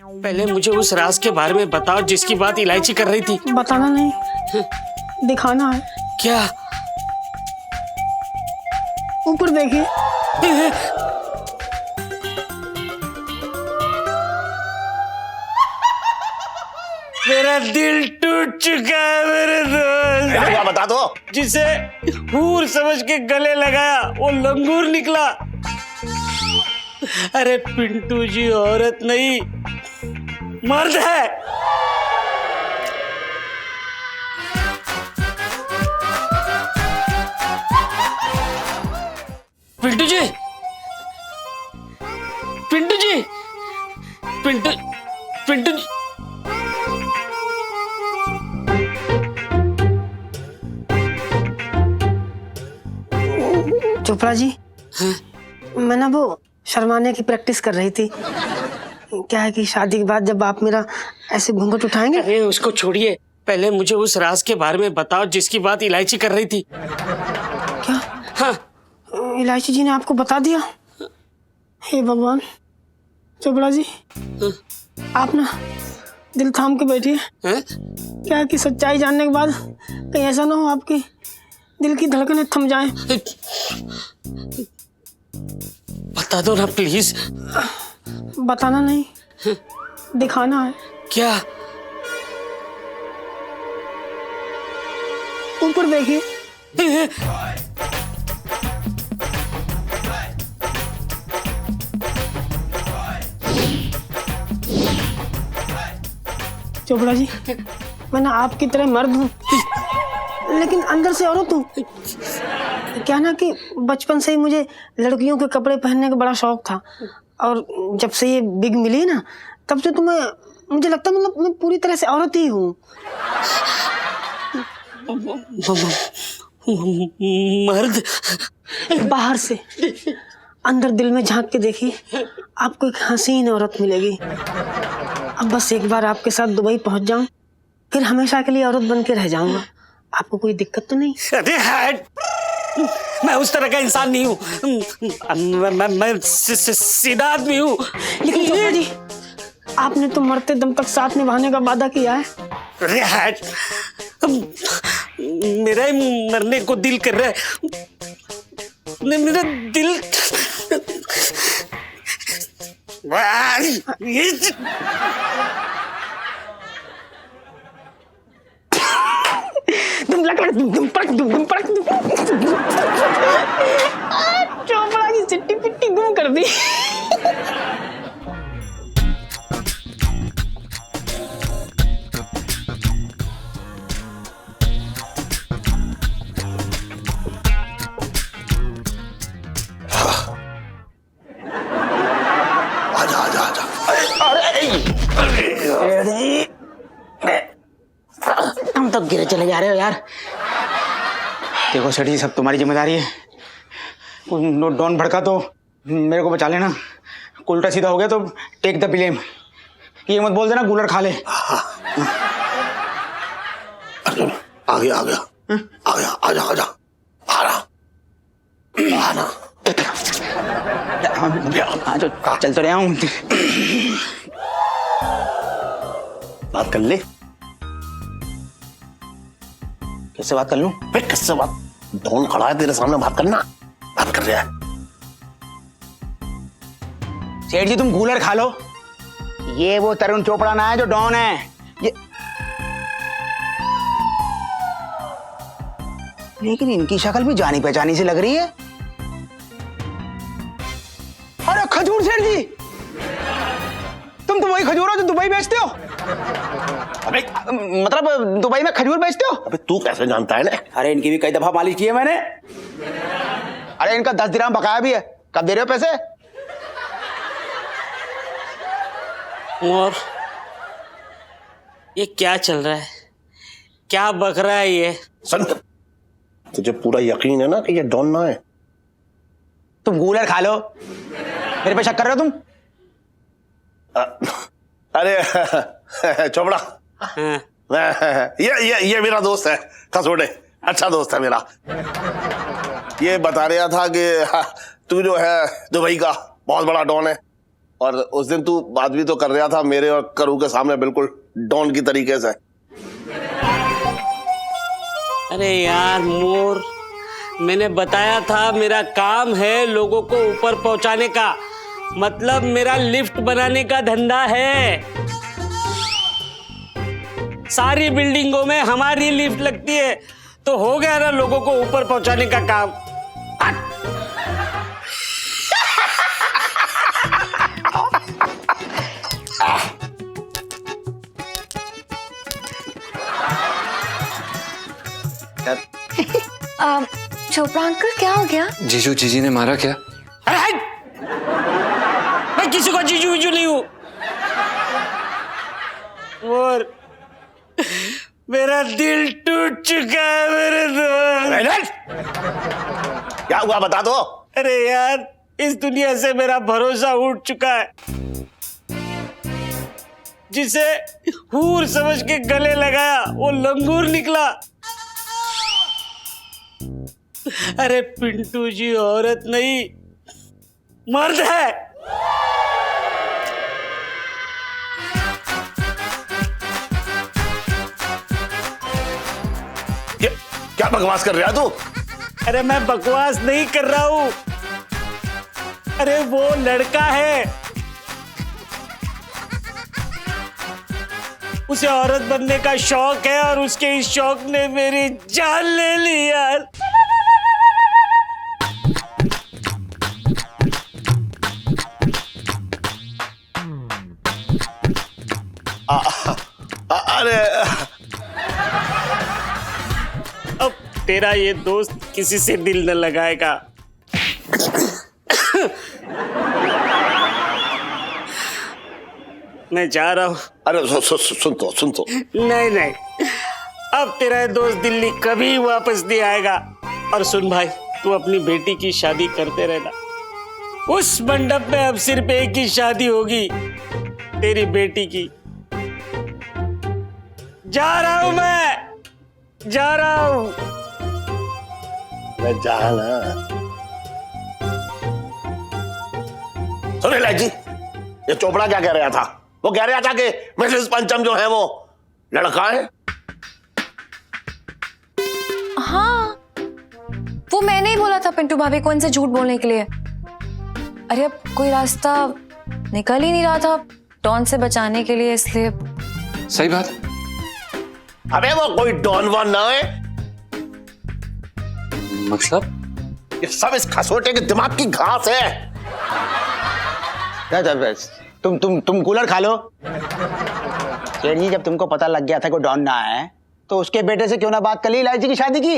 पहले मुझे उस राज के बारे में बताओ जिसकी बात इलायची कर रही थी। बताना नहीं, दिखाना है। क्या? ऊपर देखिए। मेरा दिल टूट चुका है मेरे दोस्त। क्या बता दो? जिसे हूर समझ के गले लगाया वो लंगूर निकला। अरे पिंटू जी औरत नहीं मर्द है। पिंटू जी, पिंटू जी, पिंटू पिंटू जी। चोपड़ा जी, मैं ना वो शर्माने की प्रैक्टिस कर रही थी। क्या है कि शादी के बाद जब आप मेरा ऐसे घूंघट उठाएंगे। अरे उसको छोड़िए, पहले मुझे उस राज के बारे में बताओ जिसकी बात इलायची कर रही थी। क्या? हाँ। इलायची जी ने आपको बता दिया? हे भगवान। चोपड़ा जी, आप ना दिल थाम के बैठिए। क्या है कि सच्चाई जानने के बाद कहीं ऐसा ना हो आपकी दिल की धड़कनें थम जाएं। बता दो ना प्लीज। बताना नहीं, दिखाना है। क्या? ऊपर देखिए। चोपड़ा जी, मैं ना आपकी तरह मर्द हूँ लेकिन अंदर से औरत हूँ। क्या ना कि बचपन से ही मुझे लड़कियों के कपड़े पहनने का बड़ा शौक था और जब से ये बिग मिली ना तब से तो मुझे लगता मतलब मैं पूरी तरह से औरत ही हूँ। मर्द? बाहर से अंदर दिल में झांक के देखिए, आपको एक हसीन औरत मिलेगी। अब बस एक बार आपके साथ दुबई पहुंच जाऊं, फिर हमेशा के लिए औरत बन के रह जाऊंगा। आपको कोई दिक्कत तो नहीं? अरे हट, मैं उस तरह का इंसान नहीं हूँ। मैं सीधा आदमी हूँ। लेकिन चोपड़ा जी, आपने तो मरते दम तक साथ निभाने का वादा किया है। अरे हट, मेरा ही मरने को दिल कर रहा है। मेरा दिल चोपड़ा की चिट्टी पिट्टी गुम कर दी। आजा आजा आजा। हम तो गिरे चले जा रहे हो यार। देखो सेठ जी, सब तुम्हारी जिम्मेदारी है। डॉन भड़का तो मेरे को बचा लेना, उल्टा सीधा हो गया तो टेक द ब्लेम। ये मत बोल देना कूलर खा ले। आ गया आ गया आ गया, आजा आजा, आ रहा आना। हाँ जो चल तो रहा हूँ। बात कर ले। किससे बात कर लूं? फिर किससे बात? डॉन खड़ा है तेरे सामने, बात करना। बात कर रहा है। सेठ जी तुम कूलर खा लो। ये वो तरुण चोपड़ा ना है जो डॉन है। ये लेकिन इनकी शक्ल भी जानी पहचानी से लग रही है। अरे खजूर सेठ जी, तुम तो वही खजूर हो जो दुबई बेचते हो। अबे मतलब दुबई में खजूर बेचते हो? अबे तू कैसे जानता है ना? अरे इनकी भी कई दफा मालिश की है मैंने। अरे इनका 10 दिरहम बकाया भी है। कब दे रहे हो पैसे? और ये क्या चल रहा है? क्या बक रहा है ये? सुन, तुझे पूरा यकीन है ना कि ये डॉन ना है? तुम कूलर खा लो, मेरे पे शक कर रहे हो तुम? अरे चोपड़ा, ये मेरा दोस्त है कसोड़े, अच्छा दोस्त है मेरा। ये बता रहा था कि तू जो है दुबई का बहुत बड़ा डॉन है और उस दिन तू बात भी तो कर रहा था मेरे और करू के सामने बिल्कुल डॉन की तरीके से। अरे यार मोर, मैंने बताया था मेरा काम है लोगों को ऊपर पहुंचाने का, मतलब मेरा लिफ्ट बनाने का धंधा है। सारी बिल्डिंगों में हमारी लिफ्ट लगती है, तो हो गया ना लोगों को ऊपर पहुंचाने का काम। चोपड़ा अंकल क्या हो गया? जीजू जीजी ने मारा क्या? अरे हट! मैं किसी को जीजू विजू नहीं हूं। और मेरा दिल टूट चुका है मेरे दोस्त। क्या हुआ बता दो। अरे यार, इस दुनिया से मेरा भरोसा उठ चुका है। जिसे हूर समझ के गले लगाया वो लंगूर निकला। अरे पिंटू जी औरत नहीं, मर्द है। क्या बकवास कर रहा तू? अरे मैं बकवास नहीं कर रहा हूं। अरे वो लड़का है, उसे औरत बनने का शौक है और उसके इस शौक ने मेरी जान ले ली यार। अरे अब तेरा ये दोस्त किसी से दिल न लगाएगा। मैं जा रहा हूं। अरे सुन तो नहीं, अब तेरा ये दोस्त दिल्ली कभी वापस नहीं आएगा। और सुन भाई, तू अपनी बेटी की शादी करते रहना। उस मंडप में अब सिर्फ एक ही शादी होगी, तेरी बेटी की। जा रहा हूं, मैं जा रहा हूं। मैं जाना। सुन इलायची, ये चोपड़ा क्या कह रहा था? वो कह रहा था कि मिसेस पंचम जो है वो लड़का है। हाँ, वो मैंने ही बोला था पिंटू भाभी को इनसे झूठ बोलने के लिए। अरे अब कोई रास्ता निकल ही नहीं रहा था डॉन से बचाने के लिए, इसलिए। सही बात। अबे वो कोई डॉन वॉन ना है। मतलब ये सब इस खसोटे के दिमाग की घास है। तुम कूलर खा लो। सेठ जी, जब तुमको पता लग गया था कि डॉन ना है, तो उसके बेटे से क्यों ना बात कर ली इलायची की शादी की?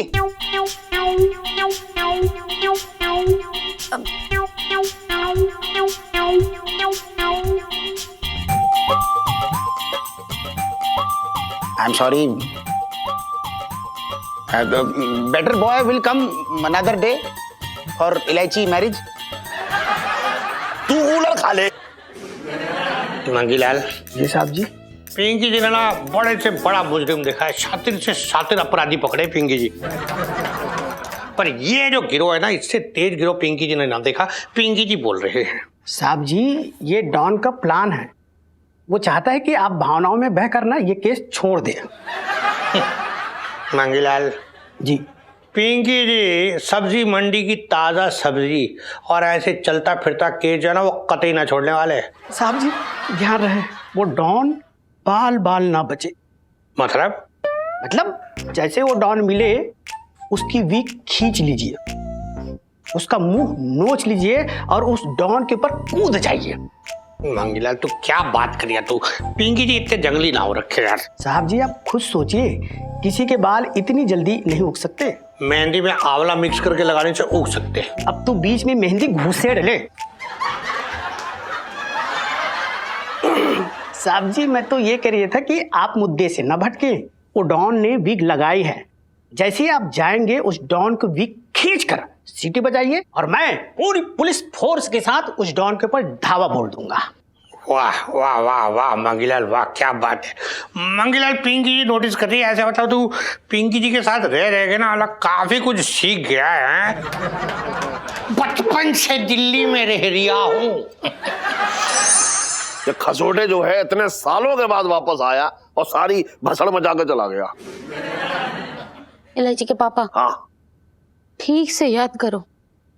I am sorry, better boy will come another day for इलायची मैरिज। तू कूलर खा ले। मंगीलाल जी साहब जी। पिंकी जी ने ना बड़े से बड़ा मुजरिम देखा है, शातिर से शातिर अपराधी पकड़े पिंकी जी। पर ये जो गिरोह है ना, इससे तेज गिरोह पिंकी जी ने ना देखा, पिंकी जी बोल रहे हैं। साहब जी, ये डॉन का प्लान है। वो चाहता है कि आप भावनाओं में बह कर ना ये केस छोड़ दें। मंगीलाल जी। पिंकी जी सब्जी मंडी की ताजा सब्जी और ऐसे चलता फिरता केस जो है ना, वो कतई ना छोड़ने वाले। साहब जी ध्यान रहे, वो डॉन बाल बाल ना बचे। मतलब जैसे वो डॉन मिले, उसकी वीक खींच लीजिए, उसका मुंह नोच लीजिए और उस डॉन के ऊपर कूद जाइए। मंगीलाल तू क्या बात करिया तू? पिंकी जी इतने जंगली ना हो रखे यार। साहब जी आप खुद सोचिए, किसी के बाल इतनी जल्दी नहीं उग सकते। मेहंदी में आंवला मिक्स करके लगाने से उग सकते। अब तो बीच में मेहंदी घुसेड़ ले। साहब जी मैं तो ये कह रही था कि आप मुद्दे से न भटके। वो डॉन ने विग लगाई है, जैसे ही आप जाएंगे उस डॉन को विग खींचकर सीटी बजाइए और मैं पूरी पुलिस फोर्स के साथ उस डॉन के ऊपर धावा बोल दूंगा। वाह वाह वाह वाह मंगीलाल, वाह क्या बात है। मंगीलाल पिंकी जी नोटिस कर रही है, ऐसा बताओ तू पिंकी जी के साथ रह के ना अलग काफी कुछ सीख गया है। बचपन से दिल्ली में रह रिया हूँ। ये खसोटे जो है इतने सालों के बाद वापस आया और सारी भसड़ मचा के चला गया। इलायची के पापा, हाँ, ठीक से याद करो,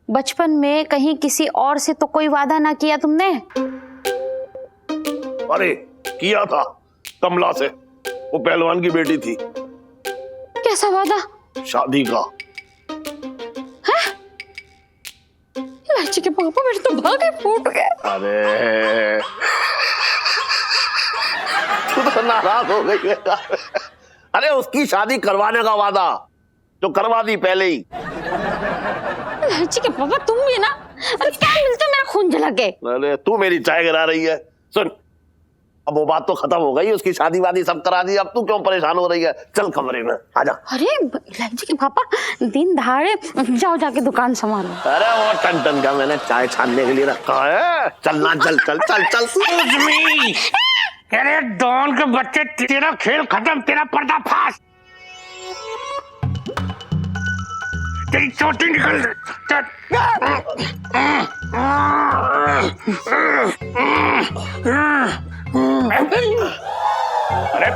बचपन में कहीं किसी और से तो कोई वादा ना किया तुमने? अरे किया था, कमला से, वो पहलवान की बेटी थी। कैसा वादा? शादी का। इलायची के पापा, मेरे तो भागे फूट गए। अरे तू तो नाराज हो गई है। अरे उसकी शादी करवाने का वादा जो करवा दी पहले ही। इलायची के पापा, तुम भी ना, अरे क्या मिलता, मेरा खून जला के। अरे तू मेरी चाय गिरा रही है। सुन, अब वो बात तो खत्म हो गई, उसकी शादी वादी सब करा दी, अब तू क्यों परेशान हो रही है? चल कमरे में आजा। अरे इलायची के पापा, दिन दहाड़े जाओ जाके दुकान संभालो। अरे वो टन टन का मैंने चाय छानने के लिए रखा है। चलना, चल चल चल चल। अरे डॉन के बच्चे, तेरा खेल खत्म, तेरा पर्दाफाश, तेरी चोटी निकल। अरे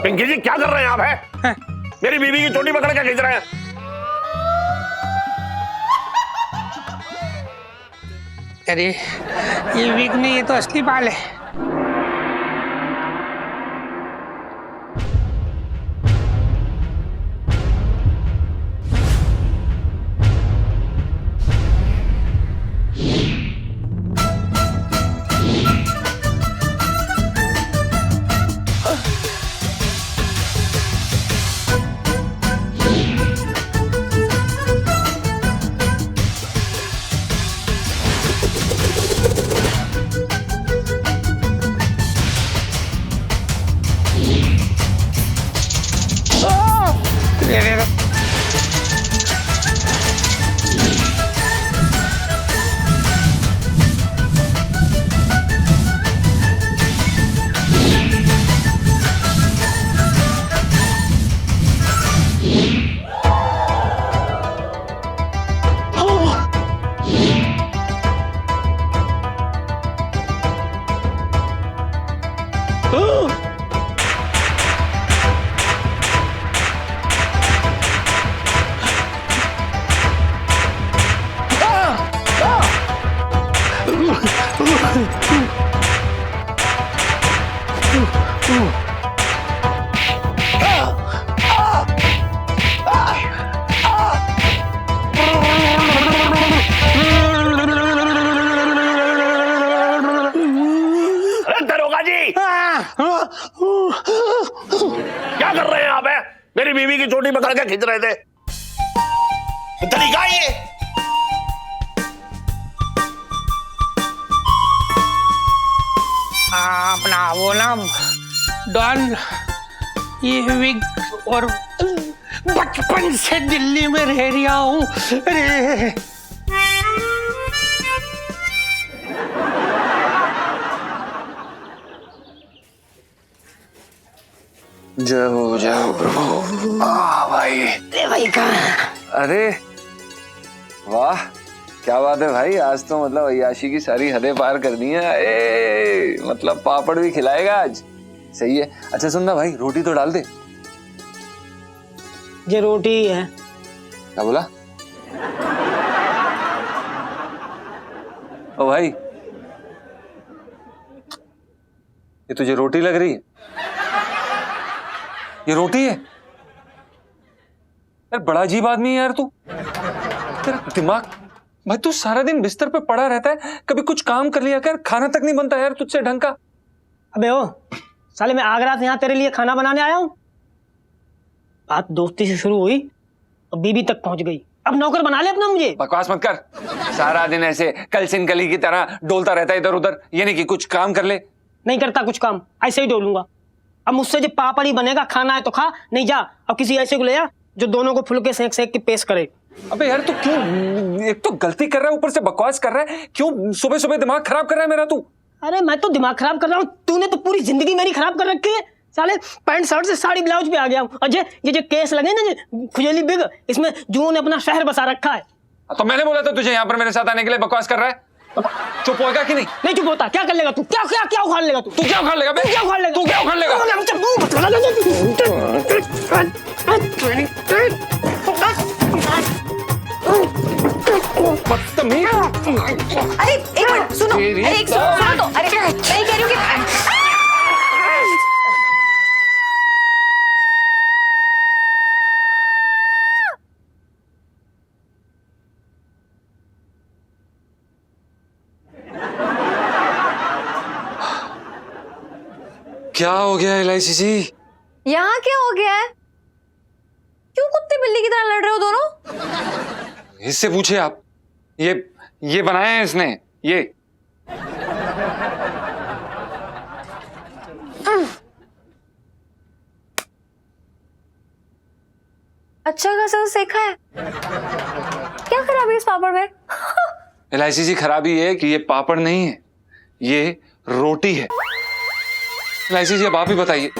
पिंकी जी क्या कर रहे हैं आप? है मेरी बीवी की चोटी पकड़ के खींच रहे हैं। अरे ये वीक नहीं, ये तो असली बाल है। क्या कर रहे हैं आप? मेरी बीवी की चोटी पकड़ के खींच रहे थे। तरीका ये अपना वो ना डॉन, ये वीक और बचपन से दिल्ली में रह रहा हूँ। अरे जय हो प्रभु। भाई भाई कहाँ? अरे वाह, क्या बात है भाई, आज तो मतलब अय्याशी की सारी हदें पार कर दी हैं। मतलब पापड़ भी खिलाएगा आज, सही है। अच्छा सुनना भाई, रोटी तो डाल दे। ये रोटी ही है। क्या बोला? ओ भाई, ये तुझे रोटी लग रही है? ये रोटी है? यार बड़ा अजीब आदमी है यार तू। तेरा दिमाग, भाई तू सारा दिन बिस्तर पे पड़ा रहता है, कभी कुछ काम कर लिया कर, खाना तक नहीं बनता यार तुझसे ढंग का। अबे ओ साले, मैं आगरा से यहाँ तेरे लिए खाना बनाने आया हूँ। बात दोस्ती से शुरू हुई और बीबी तक पहुंच गई, अब नौकर बना ले अपना मुझे। बकवास मत कर, सारा दिन ऐसे कलसिन कली की तरह डोलता रहता है इधर उधर, ये नहीं कि कुछ काम कर ले। नहीं करता कुछ काम, ऐसे ही डोलूंगा। अब मुझसे जो पापड़ ही बनेगा, खाना है तो खा, नहीं जा। अब किसी ऐसे को ले आ जो दोनों को फुलके सेक सेक के पेश करे। अबे यार तू क्यों, एक तो गलती कर रहा है ऊपर से बकवास कर रहा है, क्यों सुबह सुबह दिमाग खराब कर रहा है मेरा तू? अरे मैं तो दिमाग खराब कर रहा हूँ, तूने तो पूरी जिंदगी मेरी खराब कर रखी है। साले पैंट शर्ट से साड़ी ब्लाउज पे आ गया हूँ। और ये जो केस लगे ना, जो खुजली बिग, इसमें जुओं ने अपना शहर बसा रखा है। तो मैंने बोला था तुझे यहाँ पर मेरे साथ आने के लिए, बकवास कर रहा है। चुप होएगा कि नहीं? नहीं चुप होता, क्या कर लेगा तू? क्या क्या क्या उखाड़ लेगा तू? तू क्या उखाड़ लेगा बे? क्या उखाड़ लेगा? तू क्या उखाड़ लेगा? बदतमीज। अरे एक मिनट सुनो, तेरी अरे एक सुनो तो, अरे मैं कह रही हूँ कि क्या हो गया एलआईसी जी? यहाँ क्या हो गया है? क्यों कुत्ते बिल्ली की तरह लड़ रहे हो दोनों? इससे पूछिए आप। ये बनाया है इसने, ये। अच्छा खासा सेका है। क्या खराबी है इस पापड़ में? एलआईसी जी, खराबी ये है कि ये पापड़ नहीं है, ये रोटी है। एलआईसी जी, अब आप ही बताइए,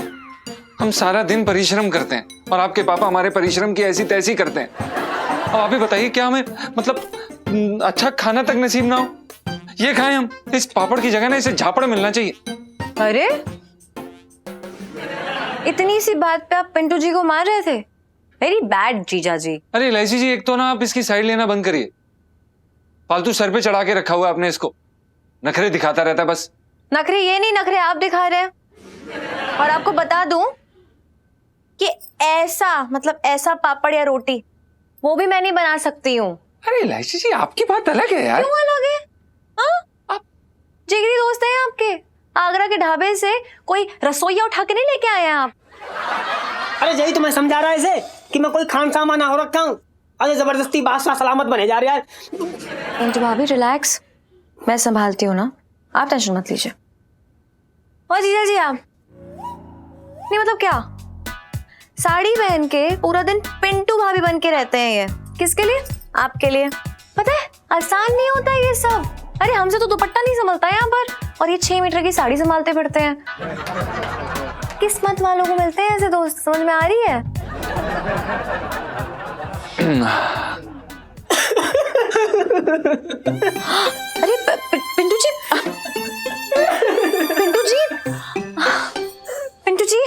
हम सारा दिन परिश्रम करते हैं और आपके पापा हमारे परिश्रम की ऐसी तैसी करते हैं। अब आप ही बताइए, क्या हमें मतलब अच्छा खाना तक नसीब ना हो? ये खाएं हम, इस पापड़ की जगह ना इसे झापड़ मिलना चाहिए। अरे इतनी सी बात पे आप पिंटू जी को मार रहे थे? वेरी बैड जीजा जी। अरे एलआईसी जी, एक तो ना आप इसकी साइड लेना बंद करिए। फालतू सर पे चढ़ा के रखा हुआ है आपने इसको, नखरे दिखाता रहता है बस। नखरे ये नहीं, नखरे आप दिखा रहे हैं। और आपको बता दूं कि ऐसा पापड़ या रोटी वो भी मैं नहीं बना सकती हूँ। अरे एलआईसी जी, आपकी बात अलग है यार। क्यों अलग है? हाँ? आप जिगरी दोस्त हैं आपके। आगरा के ढाबे से कोई रसोईया उठा के नहीं लेके आए हैं आप। अरे यही तो मैं समझा रहा है इसे कि मैं कोई खान सामान हो रखा हूँ। अरे जबरदस्ती बादशाह सलामत बने जा रहा है। पिंटू भाभी रिलैक्स, मैं संभालती हूँ ना, आप टेंशन मत लीजिए। और जीजा जी आप नहीं, मतलब क्या साड़ी पहन के पूरा दिन पिंटू भाभी बन के रहते हैं? ये किसके लिए? आपके लिए। पता है आसान नहीं होता ये सब। अरे हमसे तो दुपट्टा नहीं संभलता यहाँ पर, और ये 6 मीटर की साड़ी संभालते फिरते हैं। किस्मत वालों को मिलते हैं ऐसे दोस्त, समझ में आ रही है? अरे पिंटू जी, पिंटू जी, पिंटू जी।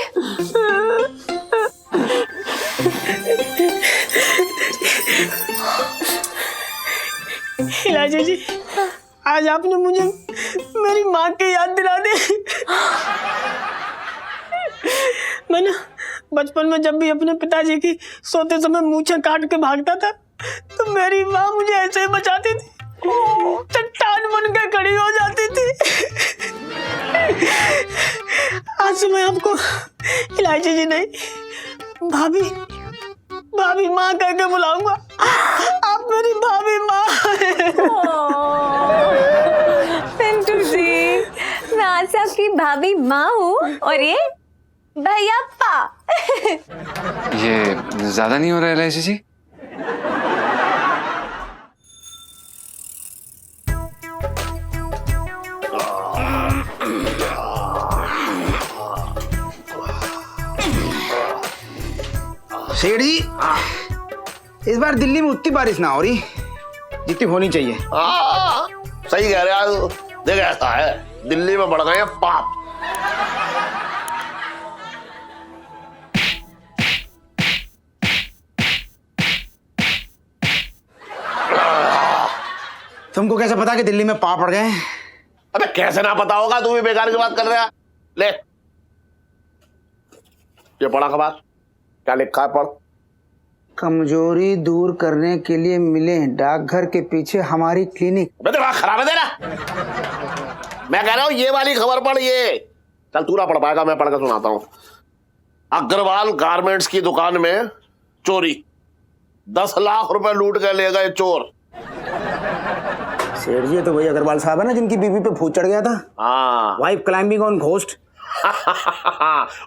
इलाजी जी, आज आपने मुझे मेरी माँ की याद दिला दी। मैं ना बचपन में जब भी अपने पिताजी की सोते समय मूंछें काट के भागता था तो मेरी माँ मुझे ऐसे ही बचाती थी, चट्टान बन के खड़ी हो जाती थी। आज से मैं आपको इलायची जी नहीं, भाभी भाभी माँ कह के बुलाऊंगा। आप मेरी भाभी माँ हैं। पिंटू जी, मैं आज से आपकी भाभी माँ हूँ और ये भैयाप्पा। ये ज्यादा नहीं हो रहा है एलआईसी जी? सेठ जी, इस बार दिल्ली में उतनी बारिश ना हो रही जितनी होनी चाहिए। सही कह रहे हैं। देख ऐसा है, दिल्ली में बढ़ गए हैं पाप। तुमको कैसे पता कि दिल्ली में पाप पड़ गए? अबे कैसे ना पता होगा, तू भी बेकार की बात कर रहा है। ले ये पढ़ा खबर, क्या लिखा है पढ़। कमजोरी दूर करने के लिए मिले डाकघर के पीछे हमारी क्लिनिक। दिमाग खराब है तेरा। मैं कह रहा हूँ ये वाली खबर पढ़। ये चल तू ना पढ़ पाएगा, मैं पढ़ कर सुनाता हूँ। अग्रवाल गारमेंट्स की दुकान में चोरी, 10 लाख रुपए लूट के ले गए चोर। सेठ जी, तो वही अग्रवाल साहब है ना जिनकी बीवी पे भूत चढ़ गया था? हाँ। Wife climbing on ghost.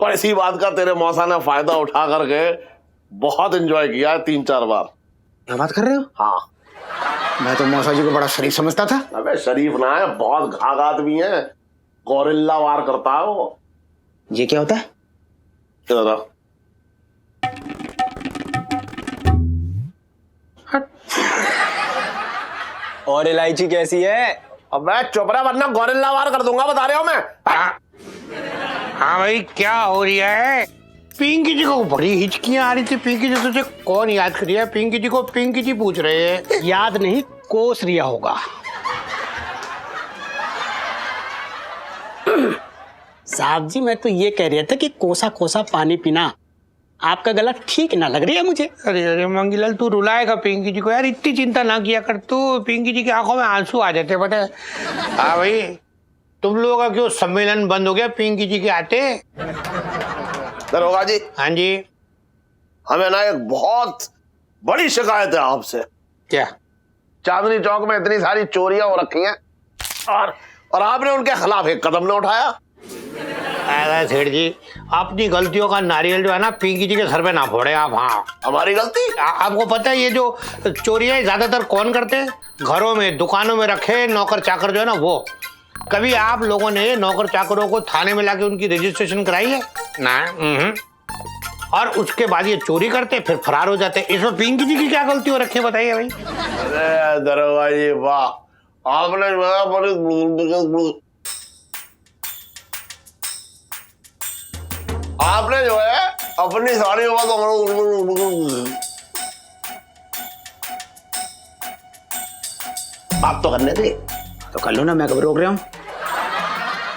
और इसी बात का तेरे मौसा ने फायदा उठा करके बहुत एंजॉय किया है 3-4 बार। क्या बात कर रहे हो? हाँ, मैं तो मौसा जी को बड़ा शरीफ समझता था। अबे शरीफ ना है, बहुत घाघ आदमी है, गोरिल्ला वार करता है वो। ये क्या होता है? इधर आ। और इलायची कैसी है? अब मैं चुप रहा वरना गोरिल्ला वार कर दूंगा, बता रहा हूं मैं। हाँ भाई, क्या हो रहा है? पिंकी जी को बड़ी हिचकियां आ रही थी। पिंकी जी तुझे कौन याद कर रहा है? पिंकी जी को पिंकी जी पूछ रहे हैं। याद नहीं, कोस रिया होगा। साहब जी, मैं तो ये कह रहा था कि कोसा कोसा पानी पीना आपका गला ठीक ना लग रही है मुझे। अरे अरे मंगीलाल, तू रुलाएगा पिंकी जी को यार, इतनी चिंता ना किया कर तू। पिंकी जी की आंखों में आंसू आ जाते, पता है? हाँ भाई, तुम लोगों का क्यों सम्मेलन बंद हो गया पिंकी जी के आते? दरोगा जी। हाँ जी। हमें ना एक बहुत बड़ी शिकायत है आपसे। क्या? चांदनी चौक में इतनी सारी चोरियां हो रखी हैं और आपने उनके खिलाफ एक कदम न उठाया। अरे सेठ जी, अपनी गलतियों का नारियल जो है ना पिंकी जी के सर पे ना फोड़े आप। हाँ, हमारी गलती? आपको पता है ये जो चोरियां ज्यादातर कौन करते हैं? घरों में, दुकानों में रखे नौकर चाकर जो है ना वो। कभी आप लोगों ने नौकर चाकरों को थाने में लाके उनकी रजिस्ट्रेशन कराई है ना? और उसके बाद ये चोरी करते फिर फरार हो जाते। इसमें पिंकी जी की क्या गलती हो रखी है बताइए भाई? अरे दरोगा जी वाह, आपने जो है अपनी साड़ी आप तो करने थे तो कर लो ना, मैं कब रोक रहा हूँ?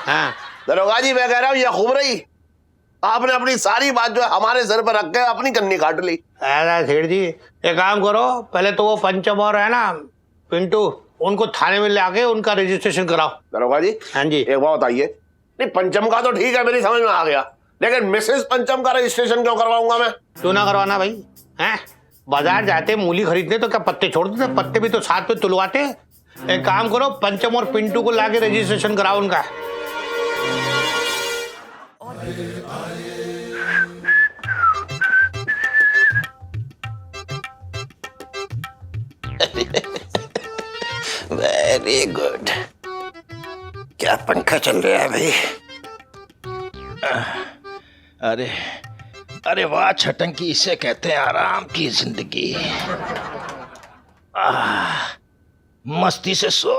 हाँ दरोगा जी, मैं कह रहा हूँ ये खूब रही। आपने अपनी सारी बात जो है हमारे सर पर रख के अपनी कन्नी काट ली। अरे सेठ जी, एक काम करो, पहले तो वो पंचम और है ना पिंटू, उनको थाने में लाके उनका रजिस्ट्रेशन कराओ। दरोगा जी। हाँ जी। एक बात बताइए, नहीं पंचम का तो ठीक है, मेरी समझ में आ गया, लेकिन मिसेस पंचम का रजिस्ट्रेशन क्यों करवाऊंगा मैं? क्यों ना करवाना भाई? हैं, बाजार जाते मूली खरीदते तो क्या पत्ते छोड़ देते? पत्ते भी तो साथ में तुलवाते। एक काम करो, पंचम और पिंटू को लाके रजिस्ट्रेशन कराओ उनका। Very good. क्या पंखा चल रहा है भाई? अरे अरे वाह छटंकी, इसे कहते हैं आराम की जिंदगी। मस्ती से सो,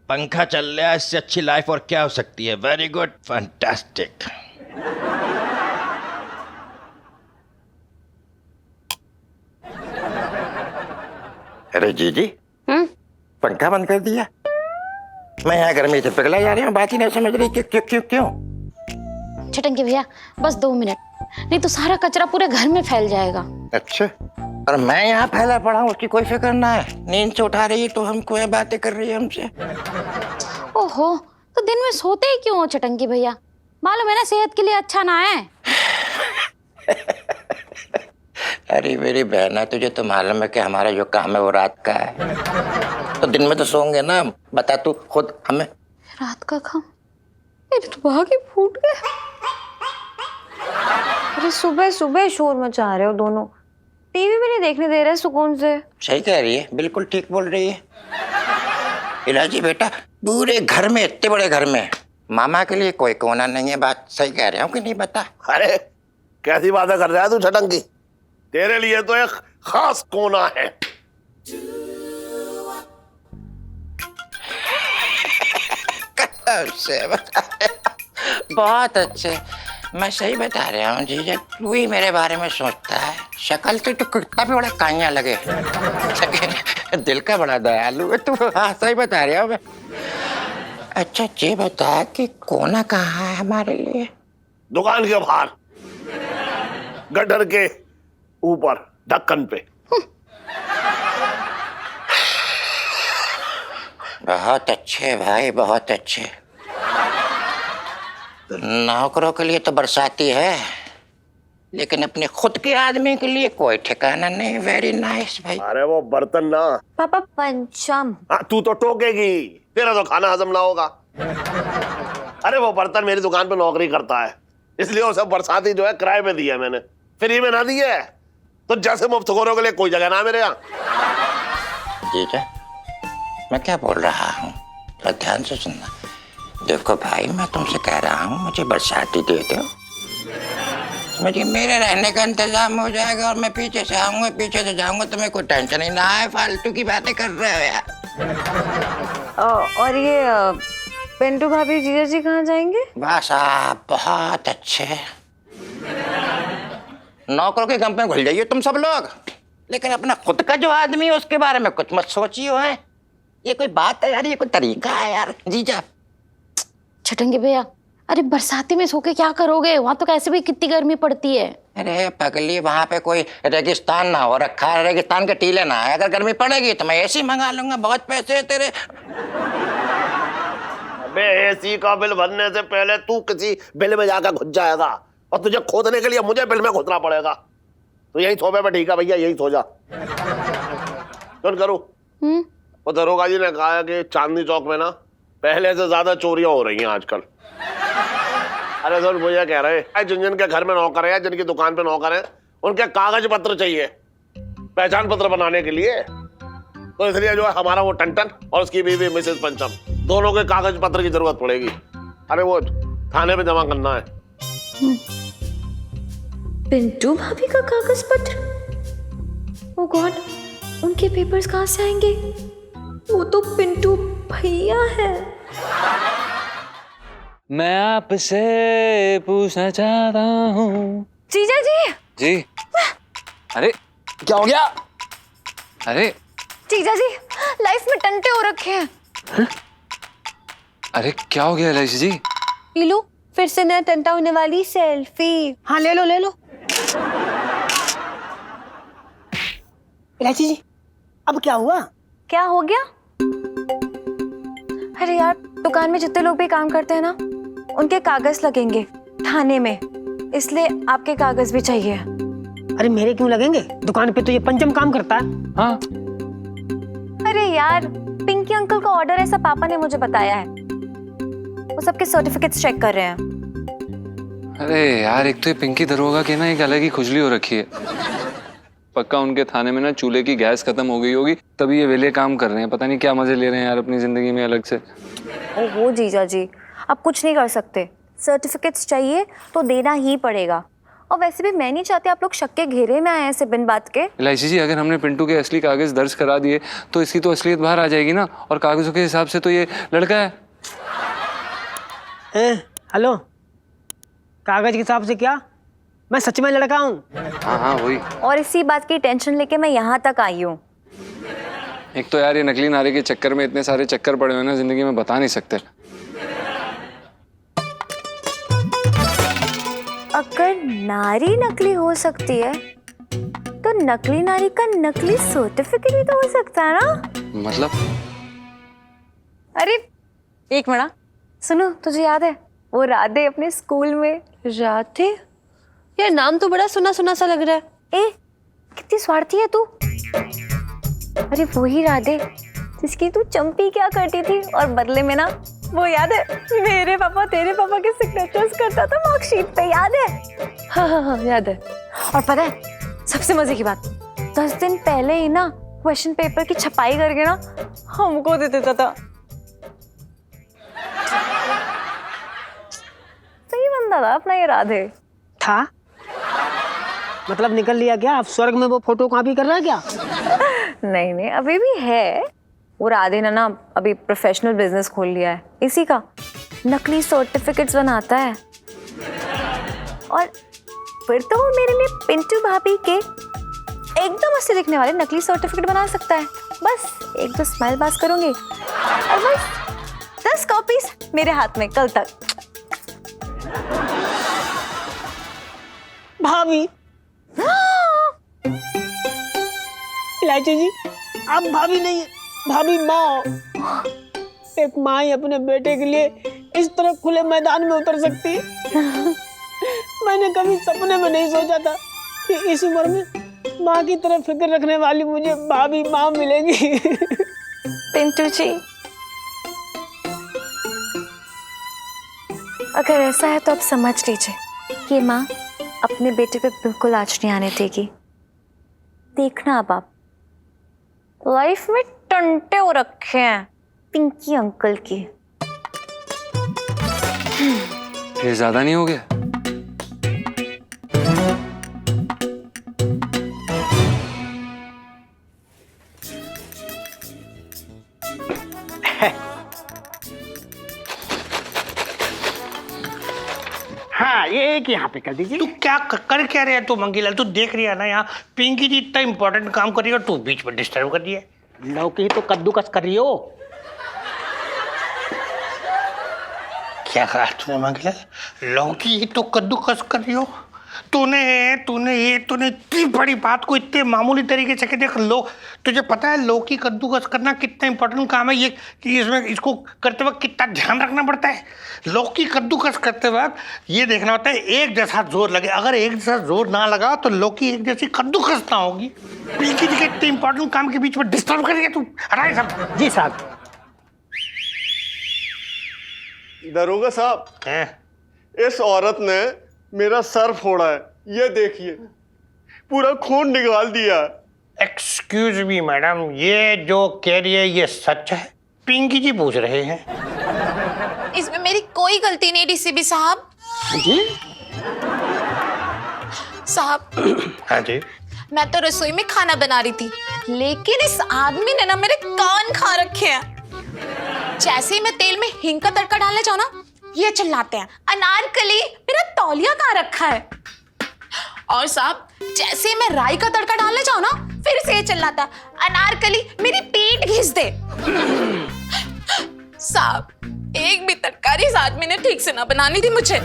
पंखा चल रहा है, इससे अच्छी लाइफ और क्या हो सकती है? Very good, fantastic. अरे जीजी, पंखा बंद कर दिया? मैं यहाँ गर्मी से पिघला जा रही हूँ, बात ही नहीं समझ रही। क्यों क्यों क्यों? छटंकी भैया, बस 2 मिनट, नहीं तो सारा कचरा पूरे घर में फैल जाएगा। अच्छा, और मैं यहाँ फैला पड़ा हूँ, उसकी कोई फिक्र ना है। नींद से उठा रही है तो हमको बातें कर रही है हमसे। ओहो, तो दिन में सोते ही क्यों हो छटंकी भैया? मालूम है ना सेहत के लिए अच्छा ना है। अरे मेरी बहना, तुझे तो मालूम है कि हमारा जो काम है वो रात का है, तो दिन में तो सोंगे ना। बता तू खुद हमें। रात का काम? मेरे तो भाग ही फूट गए। अरे सुबह सुबह शोर मचा रहे हो दोनों, टीवी भी नहीं देखने दे रहे सुकून से। सही कह रही है, बिल्कुल ठीक बोल रही है। इलाजी बेटा, पूरे घर में, इतने बड़े घर में मामा के लिए कोई कोना नहीं है। बात सही कह रहे हो कि नहीं? बता। अरे कैसी बातें कर रहा है तू छटंकी? तेरे लिए तो एक खास कोना है। बहुत अच्छे, मैं सही बता रहा हूँ जीजा, तू ही मेरे बारे में सोचता है। शक्ल तो कितना भी बड़ा काइया लगे, दिल का बड़ा दयालु है तू। हाँ सही बता रहा हूँ मैं। अच्छा ये बता कि कोना कहाँ है हमारे लिए? दुकान के बाहर, गटर के ऊपर, ढक्कन पे। बहुत अच्छे भाई, बहुत अच्छे। नौकरों के लिए तो बरसाती है, लेकिन अपने खुद के आदमी के लिए कोई ठिकाना नहीं। वेरी नाइस भाई। अरे वो बर्तन ना पापा, पंचम। हाँ, तू तो टोकेगी, तेरा तो खाना हजम ना होगा। अरे वो बर्तन मेरी दुकान पे नौकरी करता है, इसलिए वो सब बरसाती जो है किराए पे दिया है मैंने, फ्री में ना दिया है। तो जैसे मुफ्तखोरों के लिए कोई जगह ना मेरे यहाँ। जीजा, मैं क्या बोल रहा हूँ, तो ध्यान से सुनना। देखो भाई, मैं तुमसे कह रहा हूँ मुझे बरसाती दे दो, मुझे मेरे रहने का इंतजाम हो जाएगा और मैं पीछे से आऊंगा, पीछे से जाऊंगा, तुम्हें कोई टेंशन ही ना है। फालतू की बातें कर रहे हो यार। और ये पिंटू भाभी जीजा जी कहाँ जाएंगे? बस आप बहुत अच्छे। नौकरों के गम में घुल जाइए तुम सब लोग, लेकिन अपना खुद का जो आदमी है उसके बारे में कुछ मत सोचियो है। ये कोई बात है यार, ये कोई तरीका है यार जीजा? छटंगी भैया, अरे बरसाती में सो के क्या करोगे? वहां तो कैसे भी कितनी गर्मी पड़ती है। अरे पगली, वहां पे कोई रेगिस्तान ना हो रखा है, रेगिस्तान के टीले ना है। अगर गर्मी पड़ेगी तो मैं एसी मंगा लूंगा, बहुत पैसे है तेरे। अबे एसी का बिल भरने से पहले तू किसी बिल में जाकर घुस जाएगा, और तुझे खोदने के लिए मुझे बिल में घुसना पड़ेगा। तो यही सोबे पे ठीक है भैया, यही सो जा। सुन करूँ, वो दरोगा जी ने कहा है कि चांदनी चौक में ना पहले से ज्यादा चोरियां हो रही हैं आजकल। अरे सर मुझे कह रहे हैं जिन जिन के घर में नौकर है, जिनकी दुकान पे नौकर है, उनके कागज पत्र चाहिए पहचान पत्र बनाने के लिए। तो इसलिए जो है हमारा वो टंटन और उसकी बीवी मिसेस पंचम, दोनों के कागज पत्र की जरूरत पड़ेगी। अरे वो थाने पे जमा करना है। पिंटू भाभी का कागज पत्र? ओ गॉड, उनके पेपर्स कहाँ से आएंगे? वो तो पिंटू भैया है। मैं आपसे पूछना चाहता हूँ। जीजा जी। जी। अरे क्या हो गया? अरे जीजा जी लाइफ में टंटे हो रखे हैं। अरे क्या हो गया इलायची जी? लो फिर से नया टंटा होने वाली सेल्फी। हाँ ले लो ले लो। इलायची जी अब क्या हुआ? क्या हो गया? अरे यार, दुकान में जितने लोग भी काम करते हैं ना, उनके कागज लगेंगे थाने में, इसलिए आपके कागज भी चाहिए। अरे मेरे क्यों लगेंगे? दुकान पे तो ये पंचम काम करता है। हाँ। अरे यार, पिंकी अंकल का ऑर्डर ऐसा पापा ने मुझे बताया है। वो सबके सर्टिफिकेट्स चेक कर रहे हैं। अरे यार, एक तो ये पिंकी दरोगा की ना एक अलग ही खुजली हो रखी है। पक्का उनके थाने में ना चूल्हे की गैस खत्म हो गई होगी, तभी ये वेले काम कर रहे हैं। पता नहीं क्या मजे ले रहे हैं यार अपनी जिंदगी में अलग से। ओहो जीजा जी, आप कुछ नहीं कर सकते। सर्टिफिकेट्स चाहिए तो देना ही पड़ेगा। और वैसे भी मैं नहीं चाहती आप लोग शक के घेरे में आए ऐसे बिन बात के। इलायची जी, अगर हमने पिंटू के असली कागज दर्ज करा दिए तो इसकी तो असलियत बाहर आ जाएगी ना, और कागजों के हिसाब से तो ये लड़का है। हेलो, कागज के हिसाब से क्या? मैं सच में लड़का हूँ। हाँ हाँ वही। और इसी बात की टेंशन लेके मैं यहाँ तक आई हूँ। एक तो यार ये नकली नारे के चक्कर में इतने सारे चक्कर पड़े हुए ना, जिंदगी में बता नहीं सकते। अगर नारी नकली हो सकती है तो नकली नारी का नकली सर्टिफिकेट भी तो हो सकता है ना? मतलब? अरे एक मिनट सुनो, तुझे याद है वो राधे अपने स्कूल में? राधे? यार नाम तो बड़ा सुना सुना सा लग रहा है। ए कितनी स्वार्थी है तू। अरे वही राधे जिसकी तू चंपी क्या करती थी, और बदले में ना वो याद है मेरे पापा तेरे पापा के सिग्नेचर्स करता था मार्कशीट पे, याद है? हाँ याद है। और पता है सबसे मजे की बात, 10 दिन पहले ही ना क्वेश्चन पेपर की छपाई करके ना हमको दे देता था। सही बंदा था अपना ये राधे। था मतलब निकल लिया क्या? अब स्वर्ग में वो फोटो कॉपी कर रहा है क्या? नहीं अभी भी है। वो राधे ने ना अभी प्रोफेशनल बिजनेस खोल लिया है इसी का, नकली सर्टिफिकेट्स बनाता है। और फिर तो वो मेरे लिए पिंटू भाभी के एकदम असली दिखने वाले नकली सर्टिफिकेट बना सकता है। बस एक दो स्माइल पास करूंगी और बस 10 कॉपीज मेरे हाथ में कल तक। भाभी इलायची जी आप भाभी नहीं है, भाभी माँ। एक माँ ही अपने बेटे के लिए इस तरह खुले मैदान में उतर सकती है। मैंने कभी सपने में नहीं सोचा था कि इस उम्र में माँ की तरह फिक्र रखने वाली मुझे भाभी माँ मिलेगी। पिंटू जी, अगर ऐसा है तो आप समझ लीजिए कि माँ अपने बेटे पे बिल्कुल आँच नहीं आने देगी। देखना अब आप, लाइफ में टंटे हो रखे हैं पिंकी अंकल की। ये ज्यादा नहीं हो गया? यहाँ पे कर दीजिए। तू कर क्या रहे है तू मंगीलाल? तू देख रही है ना यहाँ पिंकी जी इतना इंपॉर्टेंट काम कर रही है, तू बीच में डिस्टर्ब कर दिया। लौकी ही तो कद्दूकस कर रही हो। क्या कहा तूने मंगीलाल? लौकी ही तो कद्दूकस कर रही हो? तूने इतनी बड़ी बात को इतने मामूली तरीके से देख लो। तुझे पता है लौकी कद्दूकस करना कितना इंपॉर्टेंट काम है? ये कि इसमें इसको करते वक्त कितना ध्यान रखना पड़ता है। लौकी कद्दूकस करते वक्त ये देखना होता है एक जैसा जोर लगे। अगर एक जैसा जोर ना लगा तो लौकी एक जैसी कद्दूकस ना होगी। पिंकी जी के इतने इंपॉर्टेंट काम के बीच में डिस्टर्ब करेगा तू? हटाए सब। जी साहब। दरोगा साहब, इस औरत ने मेरा सर फोड़ा है, ये देखिए पूरा खून निकाल दिया। एक्सक्यूज मी मैडम, ये जो कह रही है ये सच है? पिंकी जी पूछ रहे हैं। इसमें मेरी कोई गलती नहीं डीसीपी साहब। जी साहब। हाँ जी। मैं तो रसोई में खाना बना रही थी, लेकिन इस आदमी ने ना मेरे कान खा रखे हैं। जैसे ही मैं तेल में हिंग का तड़का डालने जाऊं ना, ये चिल्लाते हैं अनारकली मेरा तौलिया कहाँ रखा है। और साहब जैसे ही मैं राई का तड़का डालने जाऊं ना, फिर से ये चिल्लाता है अनारकली मेरी पीठ घिस दे। साहब एक भी तरकारी इस आदमी ने ठीक से ना बनानी थी मुझे।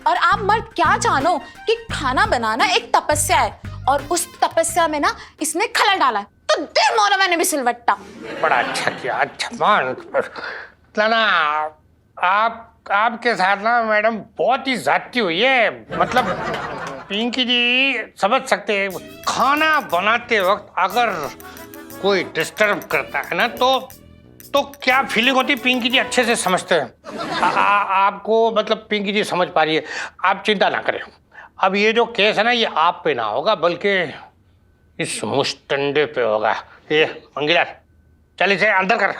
और आप मर्द क्या जानो कि खाना बनाना एक तपस्या है, और उस तपस्या में ना इसने खलल डाला है, तो दे मोरा मैंने भी सिलवट्टा। बड़ा अच्छा किया। अच्छा मान ना आपके साथ ना मैडम बहुत ही ज्यादती हुई है। मतलब पिंकी जी समझ सकते हैं, खाना बनाते वक्त अगर कोई डिस्टर्ब करता है ना तो क्या फीलिंग होती है पिंकी जी अच्छे से समझते हैं। आपको मतलब पिंकी जी समझ पा रही है, आप चिंता ना करें। अब ये जो केस है ना ये आप पे ना होगा बल्कि इस मुस्टंडे पे होगा। ये मंगीलाल चल इसे अंदर कर।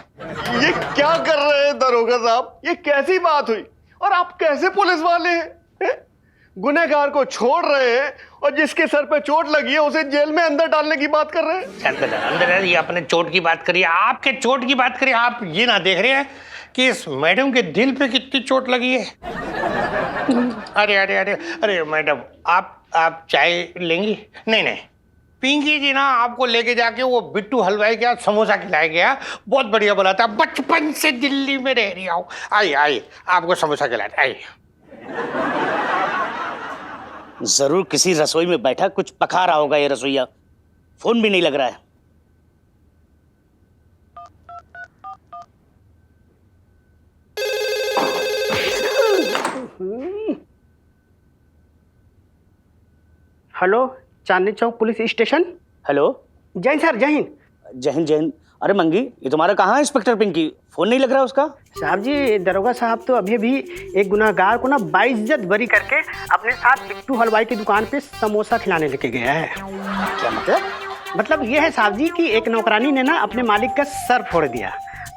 ये क्या कर रहे हैं दरोगा साहब? ये कैसी बात हुई? और आप कैसे पुलिस वाले हैं? गुनहगार को छोड़ रहे हैं और जिसके सर पे चोट लगी है उसे जेल में अंदर डालने की बात कर रहे हैं। अंदर ये अपने चोट की बात करिए, आपके चोट की बात करिए। आप ये ना देख रहे हैं कि इस मैडम के दिल पे कितनी चोट लगी है। अरे अरे अरे अरे मैडम आप चाय लेंगी? नहीं, पिंकी जी ना आपको लेके जाके वो बिट्टू हलवाई के साथ समोसा खिलाया गया, बहुत बढ़िया बोला था। बचपन से दिल्ली में रह रही हूँ। आइए आपको समोसा खिलाते। आइए। जरूर किसी रसोई में बैठा कुछ पका रहा होगा ये रसोईया। फोन भी नहीं लग रहा है। Hello, Chandni Chowk police station. Hello. जय हिंद सर। जय हिंद। जय हिंद जय हिंद। अरे मंगी, ये तुम्हारा कहाँ है इंस्पेक्टर पिंकी? फोन नहीं लग रहा उसका। साहब जी दरोगा साहब तो अभी एक गुनाहगार को ना बाइज्जत बरी करके अपने साथ बिट्टू हलवाई की दुकान पे समोसा खिलाने लेके गया है। क्या मतलब ये है साहब जी कि एक नौकरानी ने ना अपने मालिक का सर फोड़ दिया,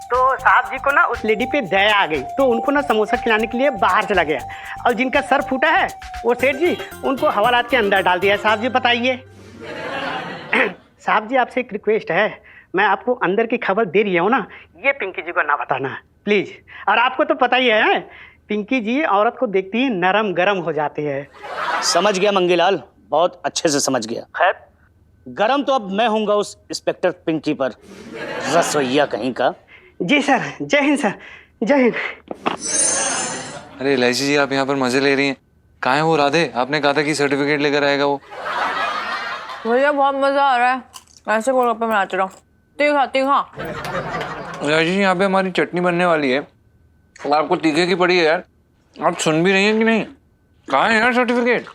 तो साहब जी को ना उस लेडी पे दया आ गई, तो उनको ना समोसा खिलाने के लिए बाहर चला गया। और जिनका सर फूटा है वो सेठ जी उनको हवालात के अंदर डाल दिया। साहब जी बताइए। साहब जी आपसे एक रिक्वेस्ट है, मैं आपको अंदर की खबर दे रही हूँ ना, ये पिंकी जी को ना बताना प्लीज। और आपको तो पता ही है पिंकी जी औरत को देखती ही नरम गरम हो जाती है। समझ गया मंगीलाल, बहुत अच्छे से समझ गया। खैर गरम तो अब मैं होऊंगा उस इंस्पेक्टर पिंकी पर, रसोईया कहीं का। जी सर। जय हिंद सर। जय हिंद। अरे इलायची जी आप यहाँ पर मजे ले रही हैं, कहाँ है वो राधे? आपने कहा था कि सर्टिफिकेट लेकर आएगा वो। मुझे बहुत मजा आ रहा है, ऐसे गोलगप्पे बनाते रहो। तीखा। इलायची जी यहाँ पे हमारी चटनी बनने वाली है और आपको तीखे की पड़ी है यार। आप सुन भी रही हैं कि नहीं? कहाँ है यार सर्टिफिकेट?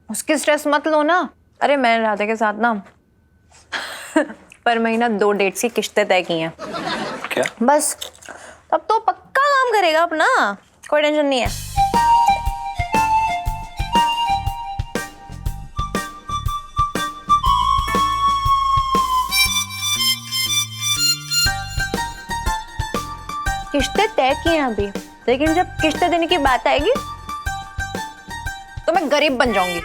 उसकी स्ट्रेस मत लो ना। अरे मैंने राधे के साथ ना पर महीना 2 डेट्स की किश्तें तय की हैं। क्या? बस तब तो पक्का काम करेगा अपना, कोई टेंशन नहीं है। किश्तें तय की हैं अभी, लेकिन जब किश्तें देने की बात आएगी तो मैं गरीब बन जाऊंगी।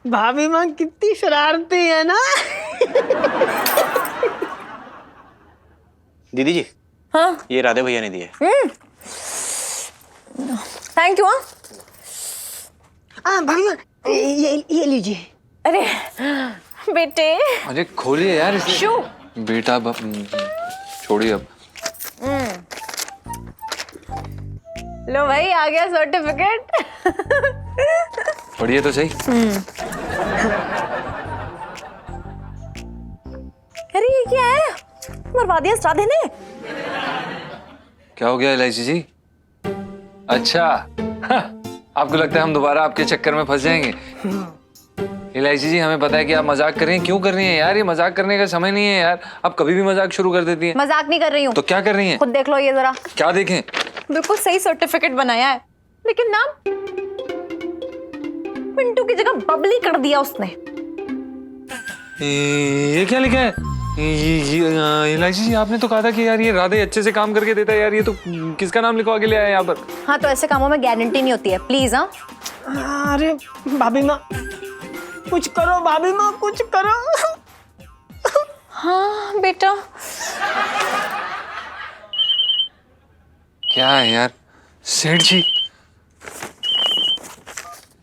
भाभी माँ कितनी शरारती है ना। दीदी जी, हाँ ये राधे भैया ने दिए। Thank you. हाँ भाभी ये लीजिए। अरे बेटे। अरे खोलिए यार इसे। शू। बेटा छोड़िए अब। लो भाई, आ गया सर्टिफिकेट। पढ़िए तो सही। अरे ये क्या है? मरवा दिया स्टार देने। क्या हो गया इलायची जी? अच्छा आपको लगता है हम दोबारा आपके चक्कर में फंस जाएंगे? इलायची जी, हमें पता है कि आप मजाक कर रही हैं। क्यों कर रही हैं यार? ये मजाक करने का समय नहीं है यार। आप कभी भी मजाक शुरू कर देती हैं। मजाक नहीं कर रही हूँ। तो क्या कर रही हैं? खुद देख लो ये जरा। क्या देखें? बिल्कुल सही सर्टिफिकेट बनाया है, लेकिन नाम पिंटू की जगह बबली कर दिया उसने। ये क्या लिखा है? इलायची जी, आपने तो कहा था कि यार ये राधे अच्छे से काम करके देता है यार। ये तो किसका नाम लिखवा के ले आया यहाँ पर? हाँ, तो ऐसे कामों में गारंटी नहीं होती है, प्लीज। हाँ अरे भाभी माँ कुछ करो, भाभी माँ कुछ करो। हाँ बेटा। क्या है यार? सेठ जी।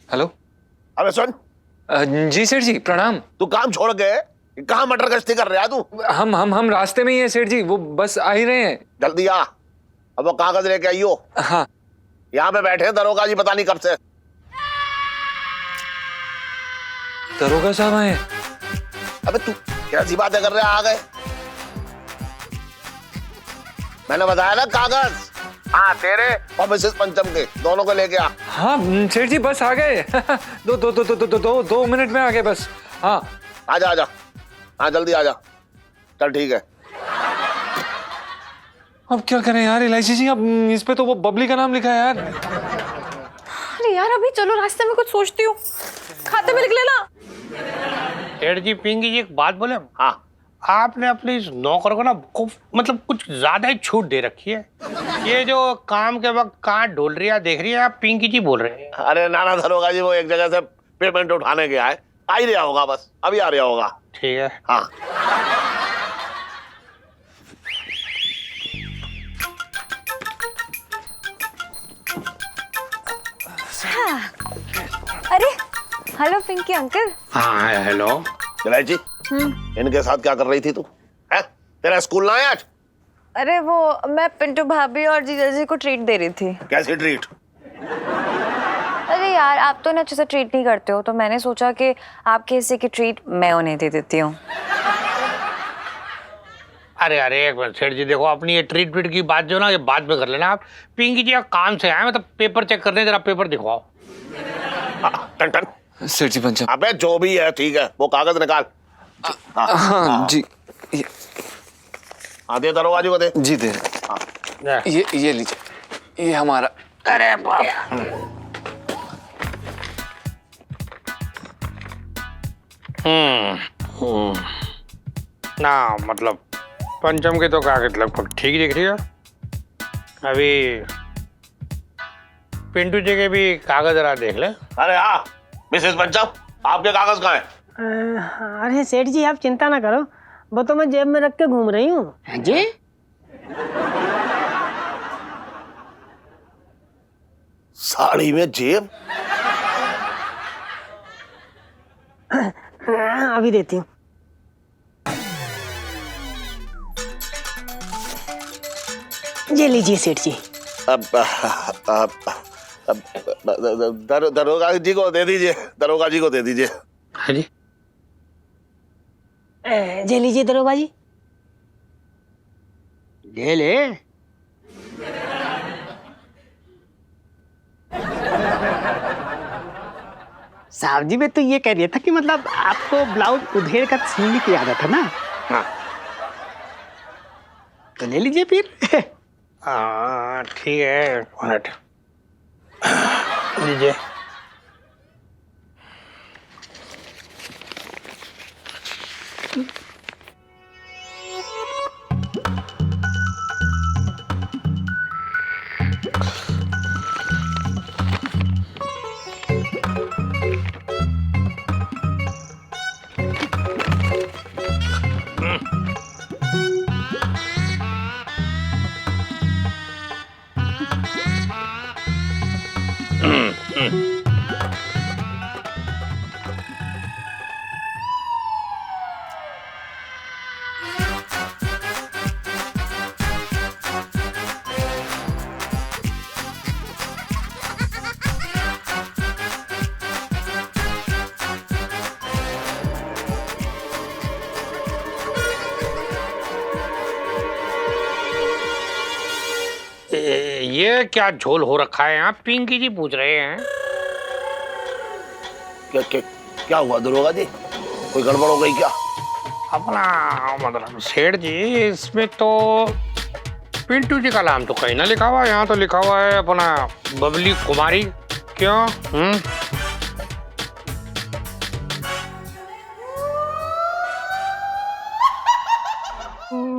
हेलो। अबे सुन, जी सेठ जी प्रणाम। तू काम छोड़ के कहाँ मटर गश्ती कर रहा है तू? हम रास्ते में ही है सेठ जी, वो बस आ ही रहे हैं। जल्दी आ, अब वो कागज लेके आइयो। हाँ। यहाँ पे बैठे हैं दरोगा जी, पता नहीं कब से। दरोगा साहब आए? अबे तू कैसी बातें कर रहे? आ गए। मैंने बताया ना कागज। हाँ, तेरे और मिसेस पंचम के दोनों को लेके आ। हाँ सेठ जी बस आ गए। दो मिनट में आ गए बस। हाँ आजा आजा, हाँ जल्दी आजा। चल ठीक है। अब क्या करें यार इलायची जी? अब इस पे तो वो बबली का नाम लिखा है यार। अरे यार अभी चलो, रास्ते में कुछ सोचती हूँ, खाते में लिख लेना। सेठ जी, पिंकी जी एक बात बोले? हाँ। आपने अपने इस नौकर को ना मतलब कुछ ज्यादा ही छूट दे रखी है। ये जो काम के वक्त कहाँ ढोल रही है देख रही है, आप पिंकी जी बोल रहे हैं। अरे नाना दरोगा जी, वो एक जगह से पेमेंट उठाने गया है, आ ही रहा होगा, बस अभी आ रहा होगा। ठीक है। हाँ। अरे हेलो पिंकी अंकल। हाँ हेलो। इलायची, इनके साथ क्या कर रही थी तू? है? तेरा स्कूल ना है आज? अरे वो मैं पिंटू भाभी और जीजा जी को ट्रीट दे रही थी। कैसी ट्रीट? अरे यार आप तो उन्हें अच्छे से ट्रीट नहीं करते हो, तो मैंने सोचा कि आपके हिस्से की ट्रीट मैं उन्हें दे देती हूँ। अरे एक मिनट सेठ जी, देखो अपनी ये ट्रीट वीट की बात जो ना, ये बाद में कर लेना आप। पिंकी जी काम से आए, मतलब पेपर चेक करने, जरा पेपर दिखवाओ। टन सेठ जी पंचम। अबे जो भी है ठीक है, वो कागज निकाल। हाँ जी। हाँ दे, दरोगा जी को दे। जी दे। ये लीजिए, ये हमारा। अरे बाप। ना मतलब पंचम के तो कागज लगभग ठीक दिख रही है। अभी पिंटू जी के भी कागज जरा देख ले। अरे हाँ मिसेस पंचम, आपके कागज कहाँ हैं? अरे सेठ जी आप चिंता ना करो, वो तो मैं जेब में रख के घूम रही हूँ। जी साड़ी में जेब? अभी देती हूँ। ये लीजिए सेठ जी। दरोगा जी को दे दीजिए, दरोगा जी को दे दीजिए। हाँ जी। ये लीजिए दरोगा जी। ये ले। साहब जी, मैं तो ये कह रही था कि मतलब आपको ब्लाउज उधेड़ कर सीने की आदत है ना? हाँ। तो ले लीजिए फिर। हाँ ठीक है, मिनट लीजिए। ये क्या झोल हो रखा है यहाँ? पिंकी जी पूछ रहे हैं। क्या हुआ दरोगा जी, कोई गड़बड़ हो गई क्या? अपना मतलब सेठ जी, इसमें तो पिंटू जी का नाम तो कहीं ना लिखा हुआ है, यहाँ तो लिखा हुआ है अपना बबली कुमारी। क्यों?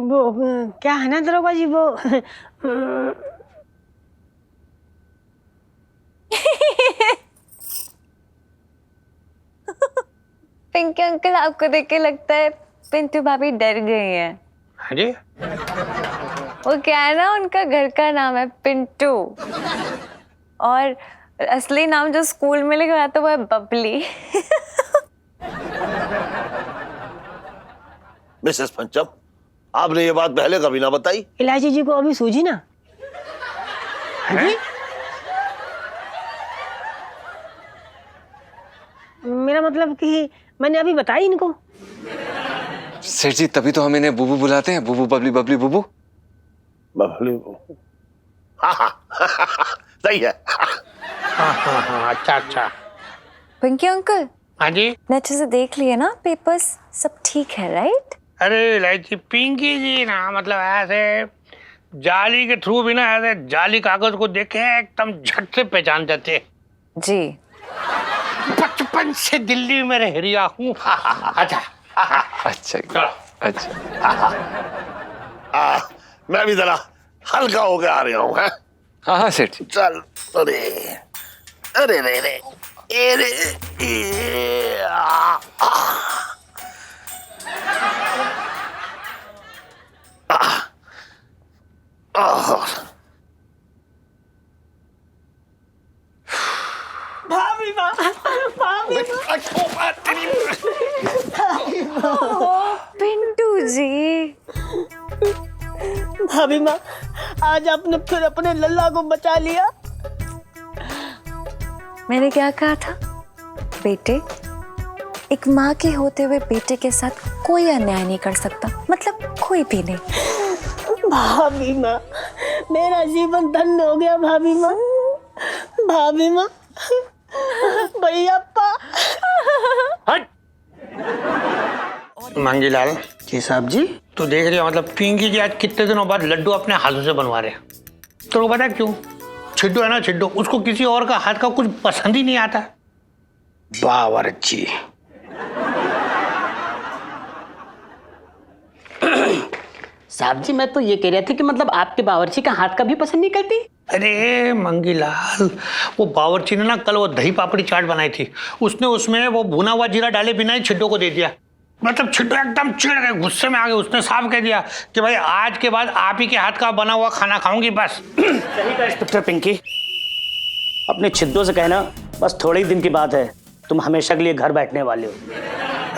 वो क्या है ना दरोगा जी, वो पिंकी अंकल, आपको देख के लगता है पिंटू भाभी डर गई हैं। हाँ जी। वो क्या है ना, उनका घर का नाम है पिंटू और असली नाम जो स्कूल में लिखा था वो है बबली। मिसेस पंचम, आपने ये बात पहले कभी ना बताई। इलायची जी को अभी सूझी ना? हाँ जी, मेरा मतलब कि मैंने अभी बताई इनको। सेठ जी, तभी तो हम इन्हें बुबू बुलाते हैं, बुबू बबली बबली बुबू। बबली, हाँ सही है। हाँ, अच्छा। पिंकी अंकल, हाँ जी। ने अच्छे से देख लिए ना पेपर्स, सब ठीक है राइट? अरे लाइची, पिंकी जी ना मतलब ऐसे जाली के थ्रू भी ना ऐसे जाली कागज को देख के एकदम झट से पहचान जाते हैं। जी, बचपन से दिल्ली में रह रहा हूँ। अच्छा अच्छा अच्छा। मैं भी जरा हल्का हो के आ रहा हूँ। हाँ सेठ जी। चल, अरे अरे रे रे अरे भाभी माँ, भाभी पिंटू जी। भाभी माँ, आज आपने फिर अपने लल्ला को बचा लिया। मैंने क्या कहा था बेटे, एक माँ के होते हुए बेटे के साथ कोई अन्याय नहीं कर सकता, मतलब कोई भी नहीं। भाभी माँ, मेरा जीवन धन्य हो गया भाभी माँ। भाभी माँ, भैयाप्पा। हट मंगीलाल जी साहब जी। तू देख रही है मतलब पिंकी जी आज कितने दिनों बाद लड्डू अपने हाथों से बनवा रहे हैं। तो पता है क्यों? छिड्डो है ना, छिड्डो, उसको किसी और का हाथ का कुछ पसंद ही नहीं आता। बावर्ची। साहब जी, मैं तो ये कह रहा था कि मतलब आपके बावर्ची का हाथ का भी पसंद नहीं करती? अरे मंगीलाल, वो बावर्ची ने ना कल वो दही पापड़ी चाट बनाई थी, उसने उसमें वो भुना हुआ जीरा डाले बिना ही छिड्डो को दे दिया। मतलब छिड्डो एकदम चिढ़ गए, गुस्से में आ गए। उसने साफ कह दिया कि भाई आज के बाद आप ही के हाथ का बना हुआ खाना खाऊंगी बस। सही कहा इंस्पेक्टर पिंकी, अपने छिद्दों से कहना बस थोड़े ही दिन की बात है, तुम हमेशा के लिए घर बैठने वाले हो।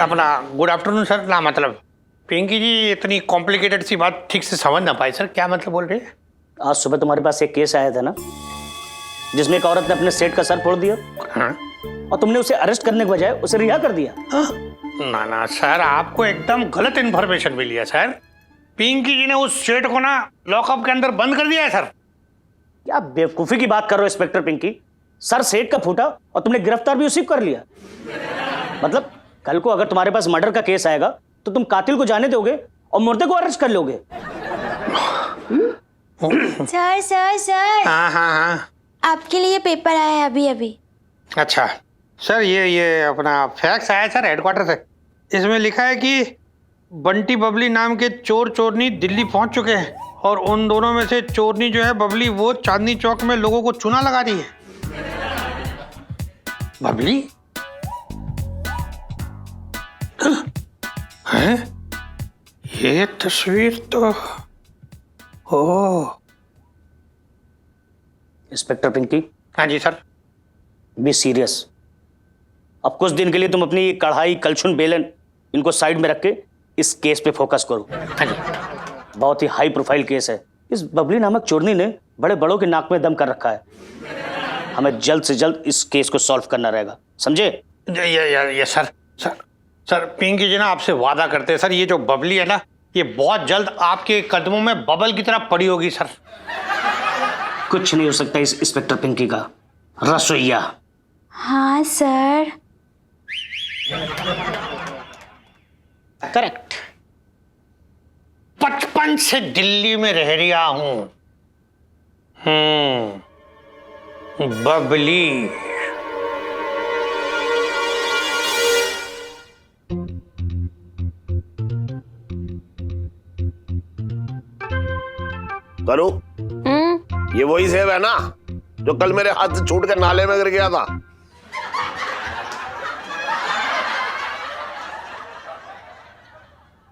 अपना गुड आफ्टरनून सर। ना मतलब पिंकी जी इतनी कॉम्प्लिकेटेड सी बात ठीक से समझ ना पाई सर, क्या मतलब बोल रहे हैं? आज सुबह तुम्हारे पास एक केस आया था ना, जिसमें एक औरत ने अपने सेठ का सर फोड़ दिया। हाँ? और तुमने उसे अरेस्ट करने के बजाय उसे रिहा कर दिया। ना ना सर, आपको एकदम गलत इन्फॉर्मेशन मिली है सर। पिंकी जी ने उस सेठ को ना लॉकअप के अंदर बंद कर दिया है सर। क्या बेवकूफी की बात कर रहे हो इंस्पेक्टर पिंकी? सर सेठ का फूटा और तुमने गिरफ्तार भी उसी को कर लिया। मतलब कल को अगर तुम्हारे पास मर्डर का केस आएगा तो तुम कातिल को जाने दोगे और मुर्दे को अरेस्ट कर लोगे। सर सर सर, हाँ, आपके लिए पेपर आया है अभी अभी। अच्छा सर, ये अपना फैक्स आया सर हेडक्वार्टर से। इसमें लिखा है कि बंटी बबली नाम के चोर चोरनी दिल्ली पहुंच चुके हैं और उन दोनों में से चोरनी जो है बबली, वो चांदनी चौक में लोगों को चूना लगा रही है। बबली हैं? ये तस्वीर तो ओ। इंस्पेक्टर पिंकी। हाँ जी सर। Be serious. अब कुछ दिन के लिए तुम अपनी कढ़ाई, कलछुन, बेलन इनको साइड में रख के इस केस पे फोकस करो। हाँ जी। बहुत ही हाई प्रोफाइल केस है। इस बबली नामक चोरनी ने बड़े बड़ों के नाक में दम कर रखा है। हमें जल्द से जल्द इस केस को सॉल्व करना रहेगा, समझे? ये सर पिंकी जी ना आपसे वादा करते हैं सर, ये जो बबली है ना, ये बहुत जल्द आपके कदमों में बबल की तरह पड़ी होगी सर। कुछ नहीं हो सकता इस इंस्पेक्टर पिंकी का रसोईया। हाँ सर। करेक्ट। बचपन से दिल्ली में रह रहा हूं। बबली। करो, ये वही सेब है ना जो कल मेरे हाथ से छूट कर नाले में गिर गया था?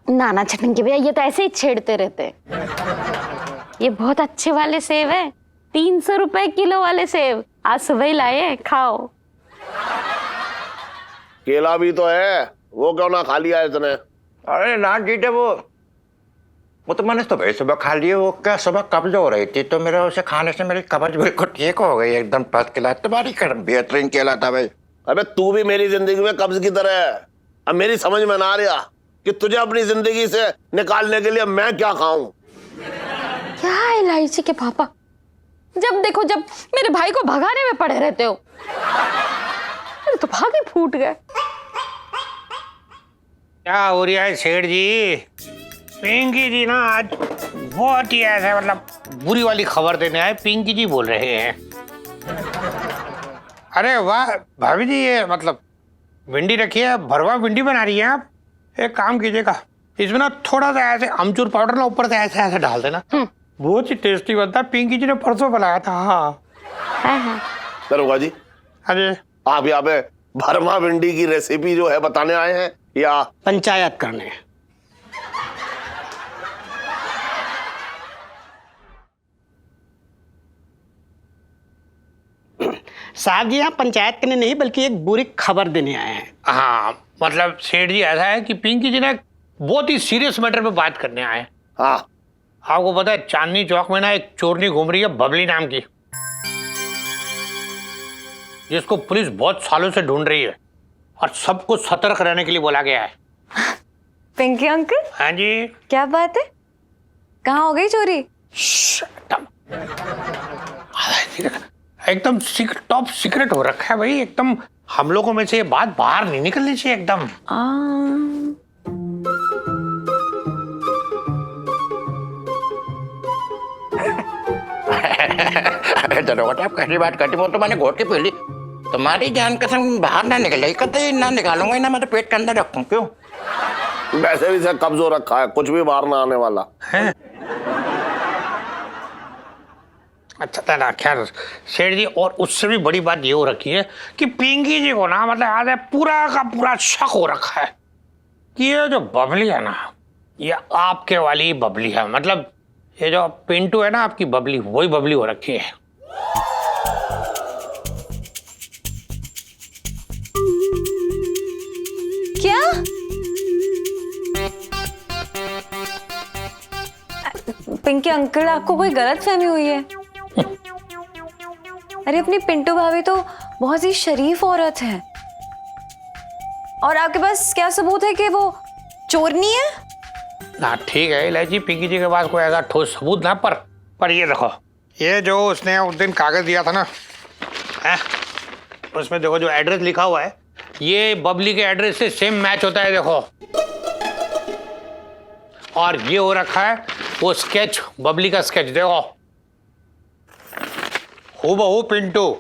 नाना छटंकी भैया, ये तो ऐसे ही छेड़ते रहते हैं। ये बहुत अच्छे वाले सेब है, 300 रुपए किलो वाले सेब आज सुबह ही लाए हैं, खाओ। केला भी तो है, वो क्यों ना खा लिया इसने? अरे ना जीते वो तो मैंने सुबह सुबह खा लिए। वो क्या सुबह कब्ज हो रही थी तो मेरा उसे खाने से मेरी कब्ज बिल्कुल ठीक हो गई, एकदम फर्स्ट क्लास। तुम्हारी बेहतरीन केला था भाई। अबे तू भी मेरी जिंदगी में कब्ज की तरह है। अब मेरी समझ में ना रहा कि तुझे अपनी जिंदगी से निकालने के लिए मैं क्या खाऊं। क्या इलायची के पापा, जब देखो जब मेरे भाई को भगाने में पड़े रहते हो। मेरे तो भाग ही फूट गए। क्या हो रहा है सेठ जी? पिंकी जी ना आज बहुत ही ऐसा मतलब बुरी वाली खबर देने आए। पिंकी जी बोल रहे हैं। अरे वाह भाभी जी, ये मतलब भिंडी रखी है, भरवा भिंडी बना रही है आप। एक काम कीजिएगा, इसमें ना थोड़ा सा ऐसे अमचूर पाउडर ना ऊपर से ऐसे ऐसे डाल देना, बहुत ही टेस्टी बनता है। पिंकी जी ने परसों बनाया था। हाँ दरोगा जी, अरे आप यहाँ पे भरमा भिंडी की रेसिपी जो है बताने आए हैं या पंचायत करने? साहब जी, यहाँ पंचायत करने नहीं बल्कि एक बुरी खबर देने आए हैं। हाँ मतलब सेठ जी ऐसा है कि पिंकी जी ने बहुत ही सीरियस मैटर पे बात करने आए। हाँ, आपको पता है चांदनी चौक में ना एक चोरनी घूम रही है बबली नाम की, जिसको पुलिस बहुत सालों से ढूंढ रही है और सबको सतर्क रहने के लिए बोला गया है। पिंकी अंकल। हाँ जी। क्या बात है, कहाँ हो गई चोरी? एकदम टॉप सीक्रेट हो रखा है भाई, एकदम हम लोगों में से ये बात बाहर नहीं निकलनी चाहिए एकदम। दरोगा आप कैसी बात करती? वो तो मैंने घोटी पी ली। तुम्हारी जान कसम बाहर ना निकले, कतई ना निकालूंगा, ना मैं तो पेट के अंदर रखूं। क्यों? वैसे भी से कब्ज हो रखा है, कुछ भी बाहर ना आने वाला है। अच्छा था ना, खैर सेठ जी, और उससे भी बड़ी बात ये हो रखी है कि पिंकी जी को ना मतलब आज पूरा का पूरा शक हो रखा है कि ये जो बबली है ना, ये आपके वाली बबली है। मतलब ये जो पिंटू है ना आपकी बबली, वही बबली हो रखी है। क्या? पिंकी अंकल, आपको कोई गलतफहमी हुई है। अरे अपनी पिंटू भाभी तो बहुत ही शरीफ औरत है, और आपके पास क्या सबूत है कि वो चोरनी है? ना ठीक है इलायची, पिंकी जी के पास कोई ऐसा ठोस सबूत ना, पर ये देखो, ये जो उसने उस दिन कागज दिया था ना, है उसमें देखो जो एड्रेस लिखा हुआ है, ये बबली के एड्रेस से सेम मैच होता है। देखो, और ये हो रखा है वो स्केच, बबली का स्केच, देखो हूबहू पिंटू।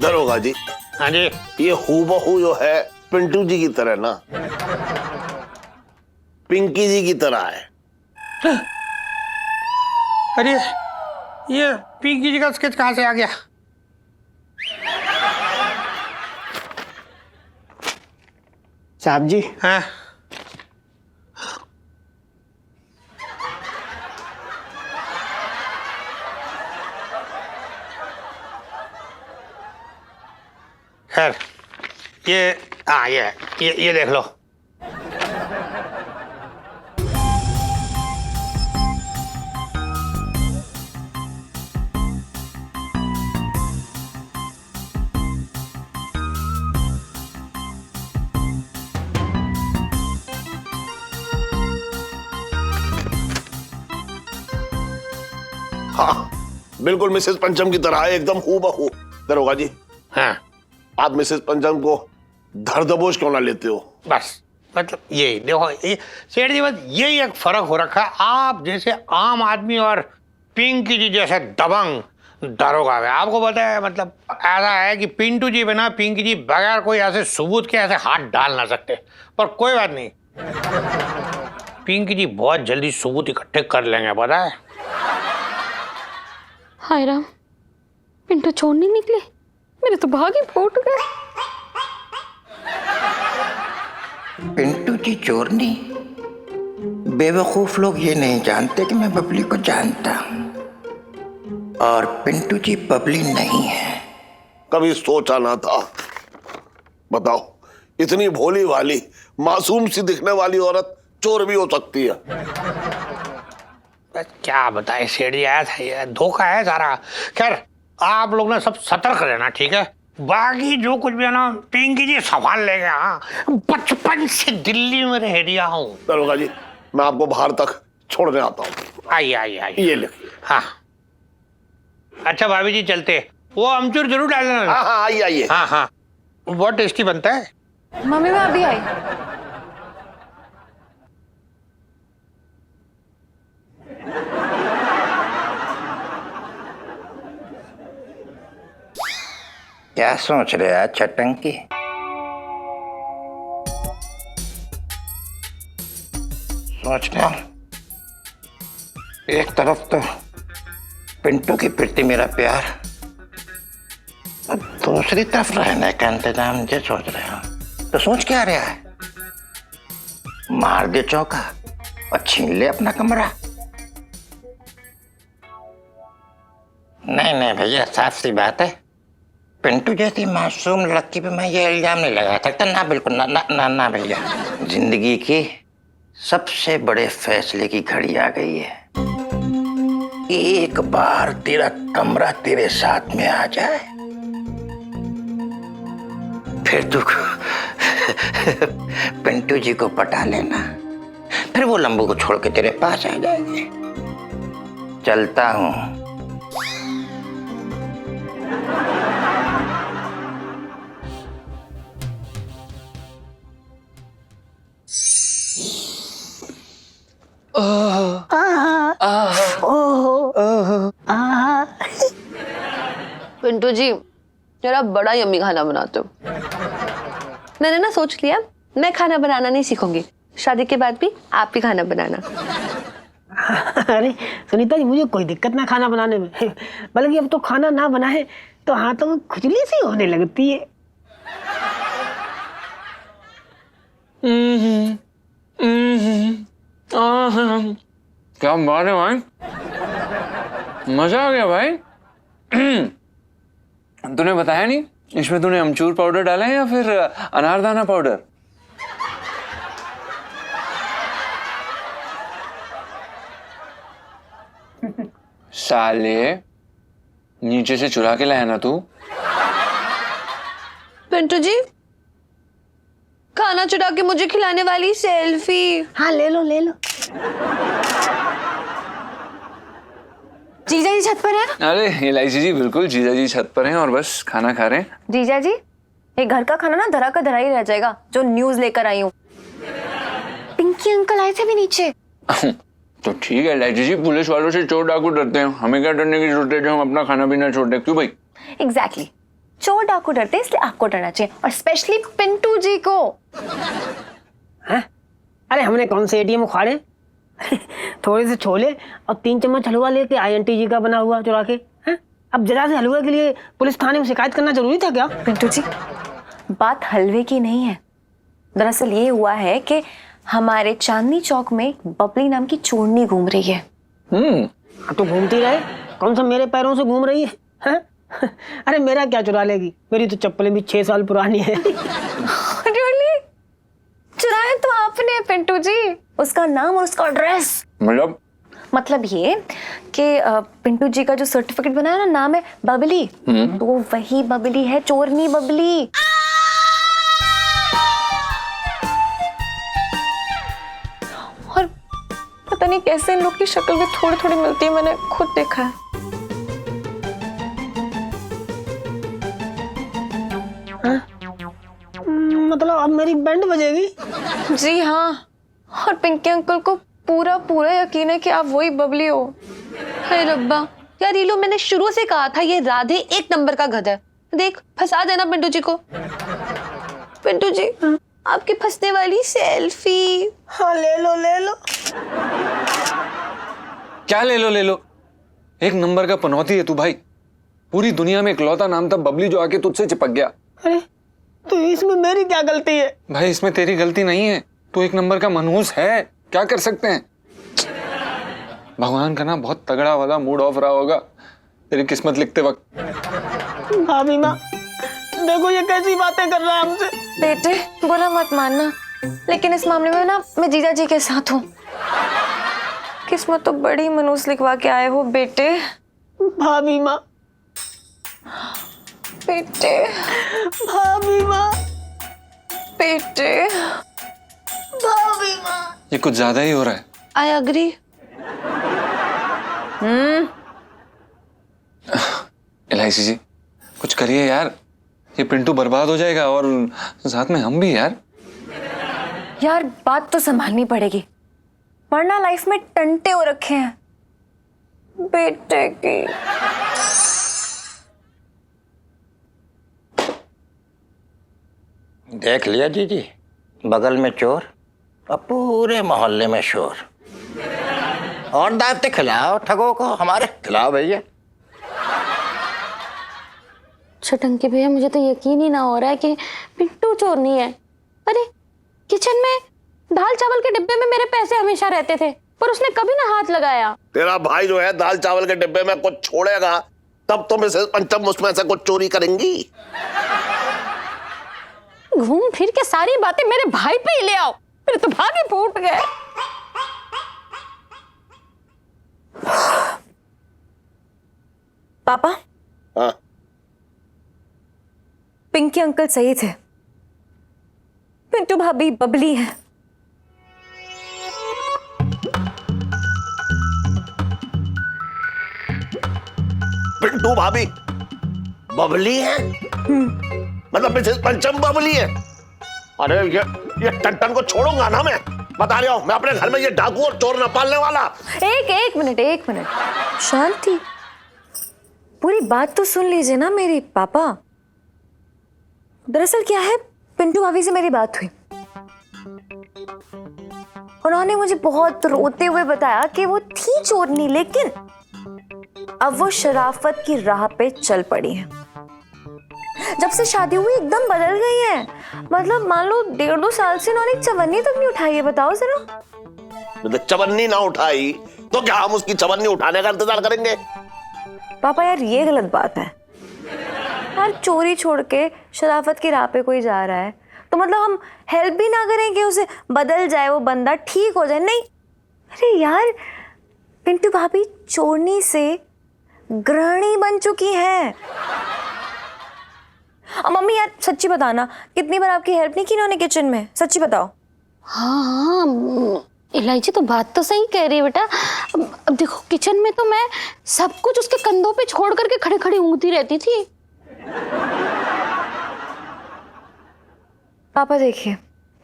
दरोगा जी, हाँ जी, ये हूबहू जो है पिंटू जी की तरह ना पिंकी जी की तरह है। अरे ये पिंकी जी का स्केच कहां से आ गया? साहब जी, हाँ खैर, ये देख लो। हाँ बिल्कुल मिसेस पंचम की तरह है, एकदम हूबहू। दरोगा जी, हाँ आप मिसेस पंचम को धर दबोच क्यों ना लेते हो? बस मतलब यही देखो, सेठ जी बस यही एक फर्क हो रखा है, आप जैसे आम आदमी और पिंकी जी जैसे दबंग दरोगा है। आपको पता है मतलब ऐसा है कि पिंटू जी बिना पिंकी जी बगैर कोई ऐसे सबूत के ऐसे हाथ डाल ना सकते, पर कोई बात नहीं, पिंकी जी बहुत जल्दी सबूत इकट्ठे कर लेंगे, पता है। हाय राम, पिंटू छोड़ नहीं निकले, मेरे तो भाग ही फूट गए। पिंटू जी चोर नहीं, बेवकूफ लोग ये नहीं जानते कि मैं बबली को जानता हूँ, और पिंटू जी बबली नहीं है। कभी सोचा ना था। बताओ, इतनी भोली वाली मासूम सी दिखने वाली औरत चोर भी हो सकती है। बस क्या बताए सेठ जी, आया था ये धोखा है सारा। खैर आप लोग ना सब सतर्क रहना, ठीक है। बाकी जो कुछ भी है ना पिंकी जी संभाल लेंगे। हाँ, बचपन से दिल्ली में रह दिया हूँ। दरोगा जी, मैं आपको बाहर तक छोड़ने आता हूँ। आइए आइए आइए। ये लिखिए। हाँ अच्छा भाभी जी चलते, वो अमचूर जरूर डालना। हाँ हाँ आइए आइए। हाँ हाँ बहुत टेस्टी बनता है। मम्मी मैं अभी आई। क्या सोच रहे हैं छटंकी? सोच रहे हो एक तरफ तो पिंटू की प्रति मेरा प्यार, और दूसरी तरफ रहने का इंतजाम जो सोच रहे हो, तो सोच क्या रहा है? मार दे चौका और छीन ले अपना कमरा। नहीं नहीं भैया, साफ सी बात है, पिंटू जैसी मासूम लड़की पे मैं ये इल्जाम नहीं लगा सकता। ना बिल्कुल ना ना ना, ना भैया। जिंदगी की सबसे बड़े फैसले की घड़ी आ गई है। एक बार तेरा कमरा तेरे साथ में आ जाए, फिर तू पिंटू जी को पटा लेना, फिर वो लंबू को छोड़ के तेरे पास आ जाएगी। चलता हूं। पिंटू जी मेरा बड़ा यम्मी खाना बनाते हो। मैंने ना सोच लिया मैं खाना बनाना नहीं सीखूंगी, शादी के बाद भी आप ही खाना बनाना। अरे सुनीता जी, मुझे कोई दिक्कत ना खाना बनाने में, बल्कि अब तो खाना ना बनाए तो हाथों में खुजली सी होने लगती है। क्या बात है भाई, मजा आ गया भाई। तूने बताया नहीं, इसमें तूने अमचूर पाउडर डाला है या फिर अनारदाना पाउडर? साले नीचे से चुरा के लाया ना तू। पिंटू जी खाना चुरा के मुझे खिलाने वाली सेल्फी। हाँ ले लो ले लो। जीजा जी छत पर है? अरे एलआईसी जी बिल्कुल, जीजा जी छत पर हैं और बस खाना खा रहे हैं। जीजा जी ये घर का खाना ना धरा का धरा ही रह जाएगा, जो न्यूज लेकर आई हूँ। पिंकी अंकल आए थे भी नीचे। तो ठीक है एलआईसी जी, पुलिस वालों से चोर डाकू डरते हैं, हमें क्या डरने की जरूरत है जो हम अपना खाना पीना छोड़ दें? क्यों भाई? एग्जैक्टली, चोर डाकू डरते इसलिए आपको डरना चाहिए, और स्पेशली पिंटू जी को। हैं? अरे हमने कौन से एटीएम उखाड़े? थोड़े से छोले और 3 चम्मच हलवा लेके आईएनटी जी का बना हुआ चुरा के। हैं? अब जरा से हलवे के लिए पुलिस थाने में शिकायत करना जरूरी था क्या? पिंटू जी बात हलवे की नहीं है, दरअसल ये हुआ है कि हमारे चांदनी चौक में बबली नाम की चोरनी घूम रही है। तो घूमती रहे, कौन सा मेरे पैरों से घूम रही है? अरे मेरा क्या चुरा लेगी, मेरी तो चप्पलें भी 6 साल पुरानी है। really? चुराया तो आपने पिंटू जी, उसका नाम और उसका एड्रेस। मतलब ये कि पिंटू जी का जो सर्टिफिकेट बनाया ना, नाम है बबली, तो वही बबली है, चोरनी बबली। और पता नहीं कैसे इन लोग की शक्ल भी थोड़ी थोड़ी मिलती है, मैंने खुद देखा है। मतलब अब मेरी बैंड बजेगी? जी हाँ, और पिंकी अंकल को पूरा पूरा यकीन है कि आप वही बबली हो। हे रब्बा, यार ये लो, मैंने शुरू से कहा था ये राधे एक नंबर का गधा है। देख, फंसा देना पिंटू जी को। पिंटू जी, आपकी फंसने वाली सेल्फी। हाँ ले लो ले लो। क्या ले लो ले लो? एक नंबर का पनौती है तू भाई। पूरी दुनिया में इकलौता नाम था बबली जो आके तुझसे चिपक गया। अरे तो इसमें मेरी क्या गलती है? भाई इसमें तेरी गलती नहीं है, तू एक नंबर का मनहूस है, क्या कर सकते हैं। भगवान का ना बहुत तगड़ा वाला मूड ऑफ रहा होगा तेरी किस्मत लिखते वक्त। भाभी माँ देखो ये कैसी बातें कर रहा है हमसे। बेटे बुरा मत मानना, लेकिन इस मामले में ना मैं जीजा जी के साथ हूँ। किस्मत तो बड़ी मनूस लिखवा के आए हो बेटे। भाभी माँ, बेटे, भाभी माँ, बेटे, भाभी माँ। ये कुछ ज्यादा ही हो रहा है। I agree. एलआईसी जी कुछ करिए यार, ये पिंटू बर्बाद हो जाएगा और साथ में हम भी यार। यार बात तो संभालनी पड़ेगी, वरना लाइफ में टंटे हो रखे हैं बेटे की। देख लिया जीजी, बगल में चोर और पूरे मोहल्ले में शोर। और दावते खिलाओ ठगों को, हमारे खिलाओ भैया। छटंकी भैया, मुझे तो यकीन ही ना हो रहा है कि पिंटू चोर नहीं है। अरे किचन में दाल चावल के डिब्बे में मेरे पैसे हमेशा रहते थे, पर उसने कभी ना हाथ लगाया। तेरा भाई जो है दाल चावल के डिब्बे में कुछ छोड़ेगा तब तो मिसेस पंचम उसमें से कुछ चोरी करेंगी। घूम फिर के सारी बातें मेरे भाई पे ही ले आओ, मेरे तो भागे फूट गए। पापा, हाँ पिंकी अंकल सही थे, पिंटू भाभी बबली है। पिंटू भाभी बबली है? मतलब मिसेस पंचम बबली है? अरे ये टन को छोड़ूंगा ना मैं, बता रहा हूं मैं अपने घर में ये डाकू और चोर न पालने वाला। एक मिनट शांति, पूरी बात तो सुन लीजिए ना मेरी पापा। दरअसल क्या है, पिंटू भाभी से मेरी बात हुई, उन्होंने मुझे बहुत रोते हुए बताया कि वो थी चोरनी, लेकिन अब वो शराफत की राह पे चल पड़ी है। जब से शादी हुई एकदम बदल गई है। मतलब मान लो 1.5-2 साल से उन्होंने चवन्नी तक नहीं उठाई है। बताओ जरा। तो चवन्नी ना उठाई तो क्या हम उसकी चवन्नी उठाने का इंतजार करेंगे? पापा यार ये गलत बात है यार, चोरी छोड़ के शराफत की राह पे कोई जा रहा है तो मतलब हम हेल्प भी ना करें कि उसे बदल जाए, वो बंदा ठीक हो जाए। नहीं, अरे यार पिंटू भाभी चोरनी से गृहिणी बन चुकी है। मम्मी यार सच्ची बताना, कितनी बार आपकी हेल्प नहीं की इन्होंने किचन में? सच्ची बताओ। हाँ इलायची तो बात तो सही कह रही है बेटा। अब देखो किचन में तो मैं सब कुछ उसके कंधों पे छोड़ करके खड़े खड़े ऊँगती रहती थी। पापा देखिए,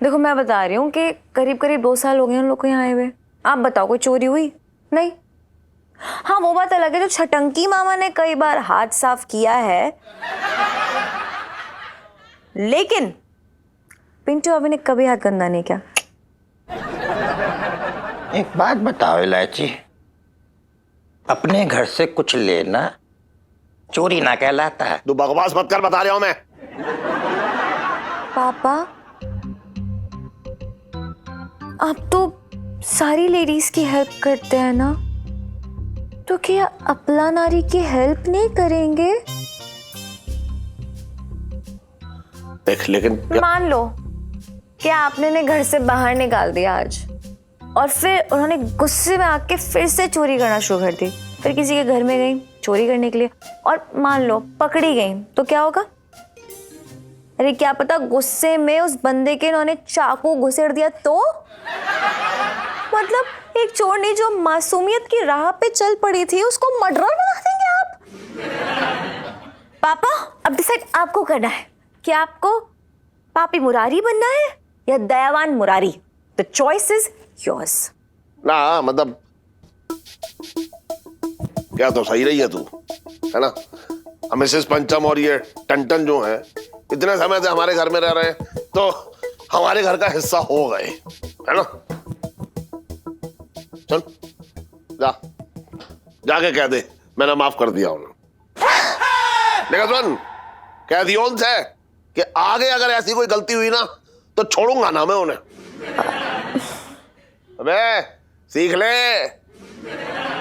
देखो मैं बता रही हूँ कि करीब करीब 2 साल हो गए उन लोग को यहाँ आए हुए। आप बताओ कोई चोरी हुई? नहीं। हाँ वो बात अलग है, जो छटंकी मामा ने कई बार हाथ साफ किया है, लेकिन पिंटू अभी ने कभी हाथ गंदा नहीं किया। एक बात बताओ इलायची, अपने घर से कुछ लेना चोरी ना कहलाता है? तू बकवास मत कर, बता रहा हूं मैं। पापा आप तो सारी लेडीज की हेल्प करते हैं ना, तो क्या अपला नारी की हेल्प नहीं करेंगे? देख लेकिन मान लो कि आपने ने घर से बाहर निकाल दिया आज, और फिर उन्होंने गुस्से में आके फिर से चोरी करना शुरू कर दी, फिर किसी के घर में गई चोरी करने के लिए और मान लो पकड़ी गई, तो क्या होगा? अरे क्या पता गुस्से में उस बंदे के इन्होंने चाकू घुसेड़ दिया तो? मतलब एक चोरनी जो मासूमियत की राह पे चल पड़ी थी उसको मर्डरर बना देंगे आप? पापा अब डिसाइड आपको करना है कि आपको पापी मुरारी बनना है या दयावान मुरारी? The choice is yours. ना मतलब क्या तो सही रही है तू, है ना? मिसेस पंचम और ये टंटन जो है इतने समय से हमारे घर में रह रहे हैं तो हमारे घर का हिस्सा हो गए, है ना? चल जा, जाके कह दे मैंने माफ कर दिया उन्हें। देखा सुन, कह दियो उनसे कि आगे अगर ऐसी कोई गलती हुई ना तो छोड़ूंगा ना मैं उन्हें। अबे सीख ले,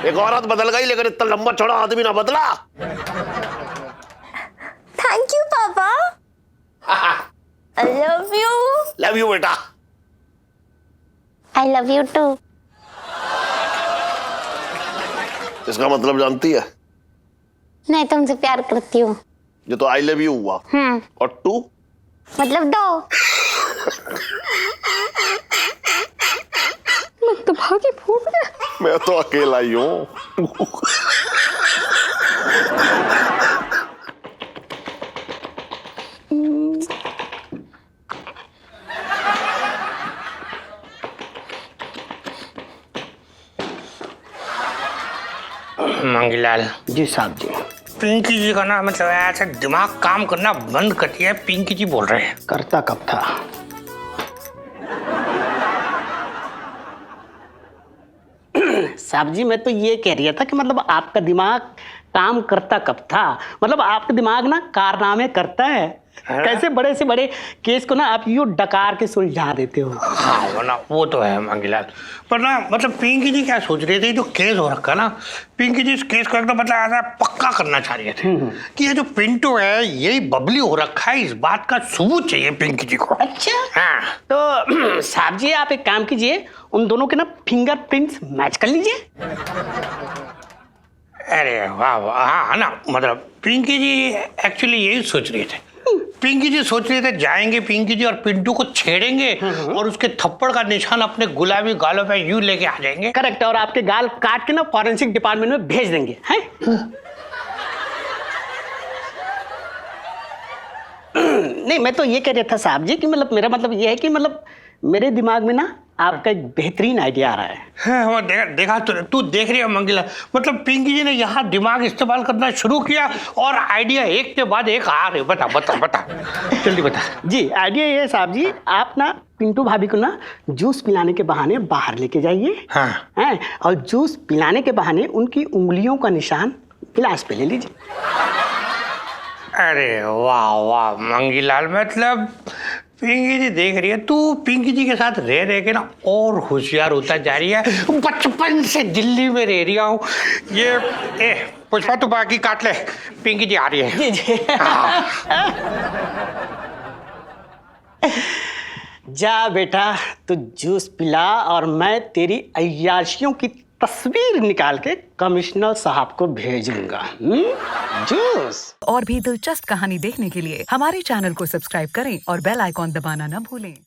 एक औरत बदल गई लेकिन इतना लंबा चौड़ा आदमी ना बदला। थैंक यू पापा। I love you. Love you बेटा। I love you too. इसका मतलब जानती है? मैं तुमसे प्यार करती हूँ। ये तो आई लव यू हुआ। और टू मतलब 2। मैं तो भागी फूट गया। मैं तो अकेला ही हूँ। मंगीलाल जी साहब जी। पिंकी जी का ना मतलब ऐसा दिमाग काम करना बंद कर दिया है। पिंकी जी बोल रहे हैं। करता कब था? साहब जी मैं तो ये कह रहा था कि मतलब आपका दिमाग काम करता कब था? मतलब आपका दिमाग ना कारनामे करता है। कैसे बड़े से बड़े केस को ना आप यूं डकार के सुलझा देते हो। हाँ वो ना, वो तो है मंगीलाल। पर ना मतलब पिंकी जी क्या सोच रहे थे, जो केस हो रखा ना, पिंकी जी इस केस को एकदम मतलब ऐसा पक्का करना चाह रहे थे कि ये जो पिंटू है यही बबली हो रखा है। इस बात का सबूत चाहिए पिंकी जी को। अच्छा हाँ। तो साहब जी आप एक काम कीजिए, उन दोनों के ना फिंगरप्रिंट्स मैच कर लीजिए। अरे वाह वाह, हाँ ना मतलब पिंकी जी एक्चुअली यही सोच रहे थे। पिंकी जी सोच रहे थे जाएंगे पिंकी जी और पिंटू को छेड़ेंगे और उसके थप्पड़ का निशान अपने गुलाबी गालों पे यूं लेके आ जाएंगे। करेक्ट। और आपके गाल काट के ना फॉरेंसिक डिपार्टमेंट में भेज देंगे हैं? नहीं मैं तो ये कह रहा था साहब जी कि मतलब मेरा मतलब ये है कि मतलब मेरे दिमाग में ना आपका एक बेहतरीन आइडिया आ रहा है। हाँ, देखा तू देख रही है मंगीला, मतलब पिंकी जी ने यहाँ दिमाग इस्तेमाल करना शुरू किया और आइडिया एक के बाद एक आ रहे। बता बता बता, जल्दी बता। जी आइडिया ये है साहब जी, आप ना पिंटू भाभी को ना जूस पिलाने के बहाने बाहर लेके जाइए। हाँ। हैं? और जूस पिलाने के बहाने उनकी उंगलियों का निशान गिलास पे ले लीजिए। अरे वाह वाह मंगीलाल, मतलब पिंकी जी देख रही है, तू पिंकी जी के साथ रह रह के ना और होशियार होता जा रही है। बचपन से दिल्ली में रह रही हूँ ये। पुष्पा तू बाकी काट ले, पिंकी जी आ रही है। जी जी। जा बेटा तू जूस पिला और मैं तेरी अय्याशियों की तस्वीर निकाल के कमिश्नर साहब को भेजूंगा। जूस। और भी दिलचस्प कहानी देखने के लिए हमारे चैनल को सब्सक्राइब करें और बेल आइकॉन दबाना न भूलें।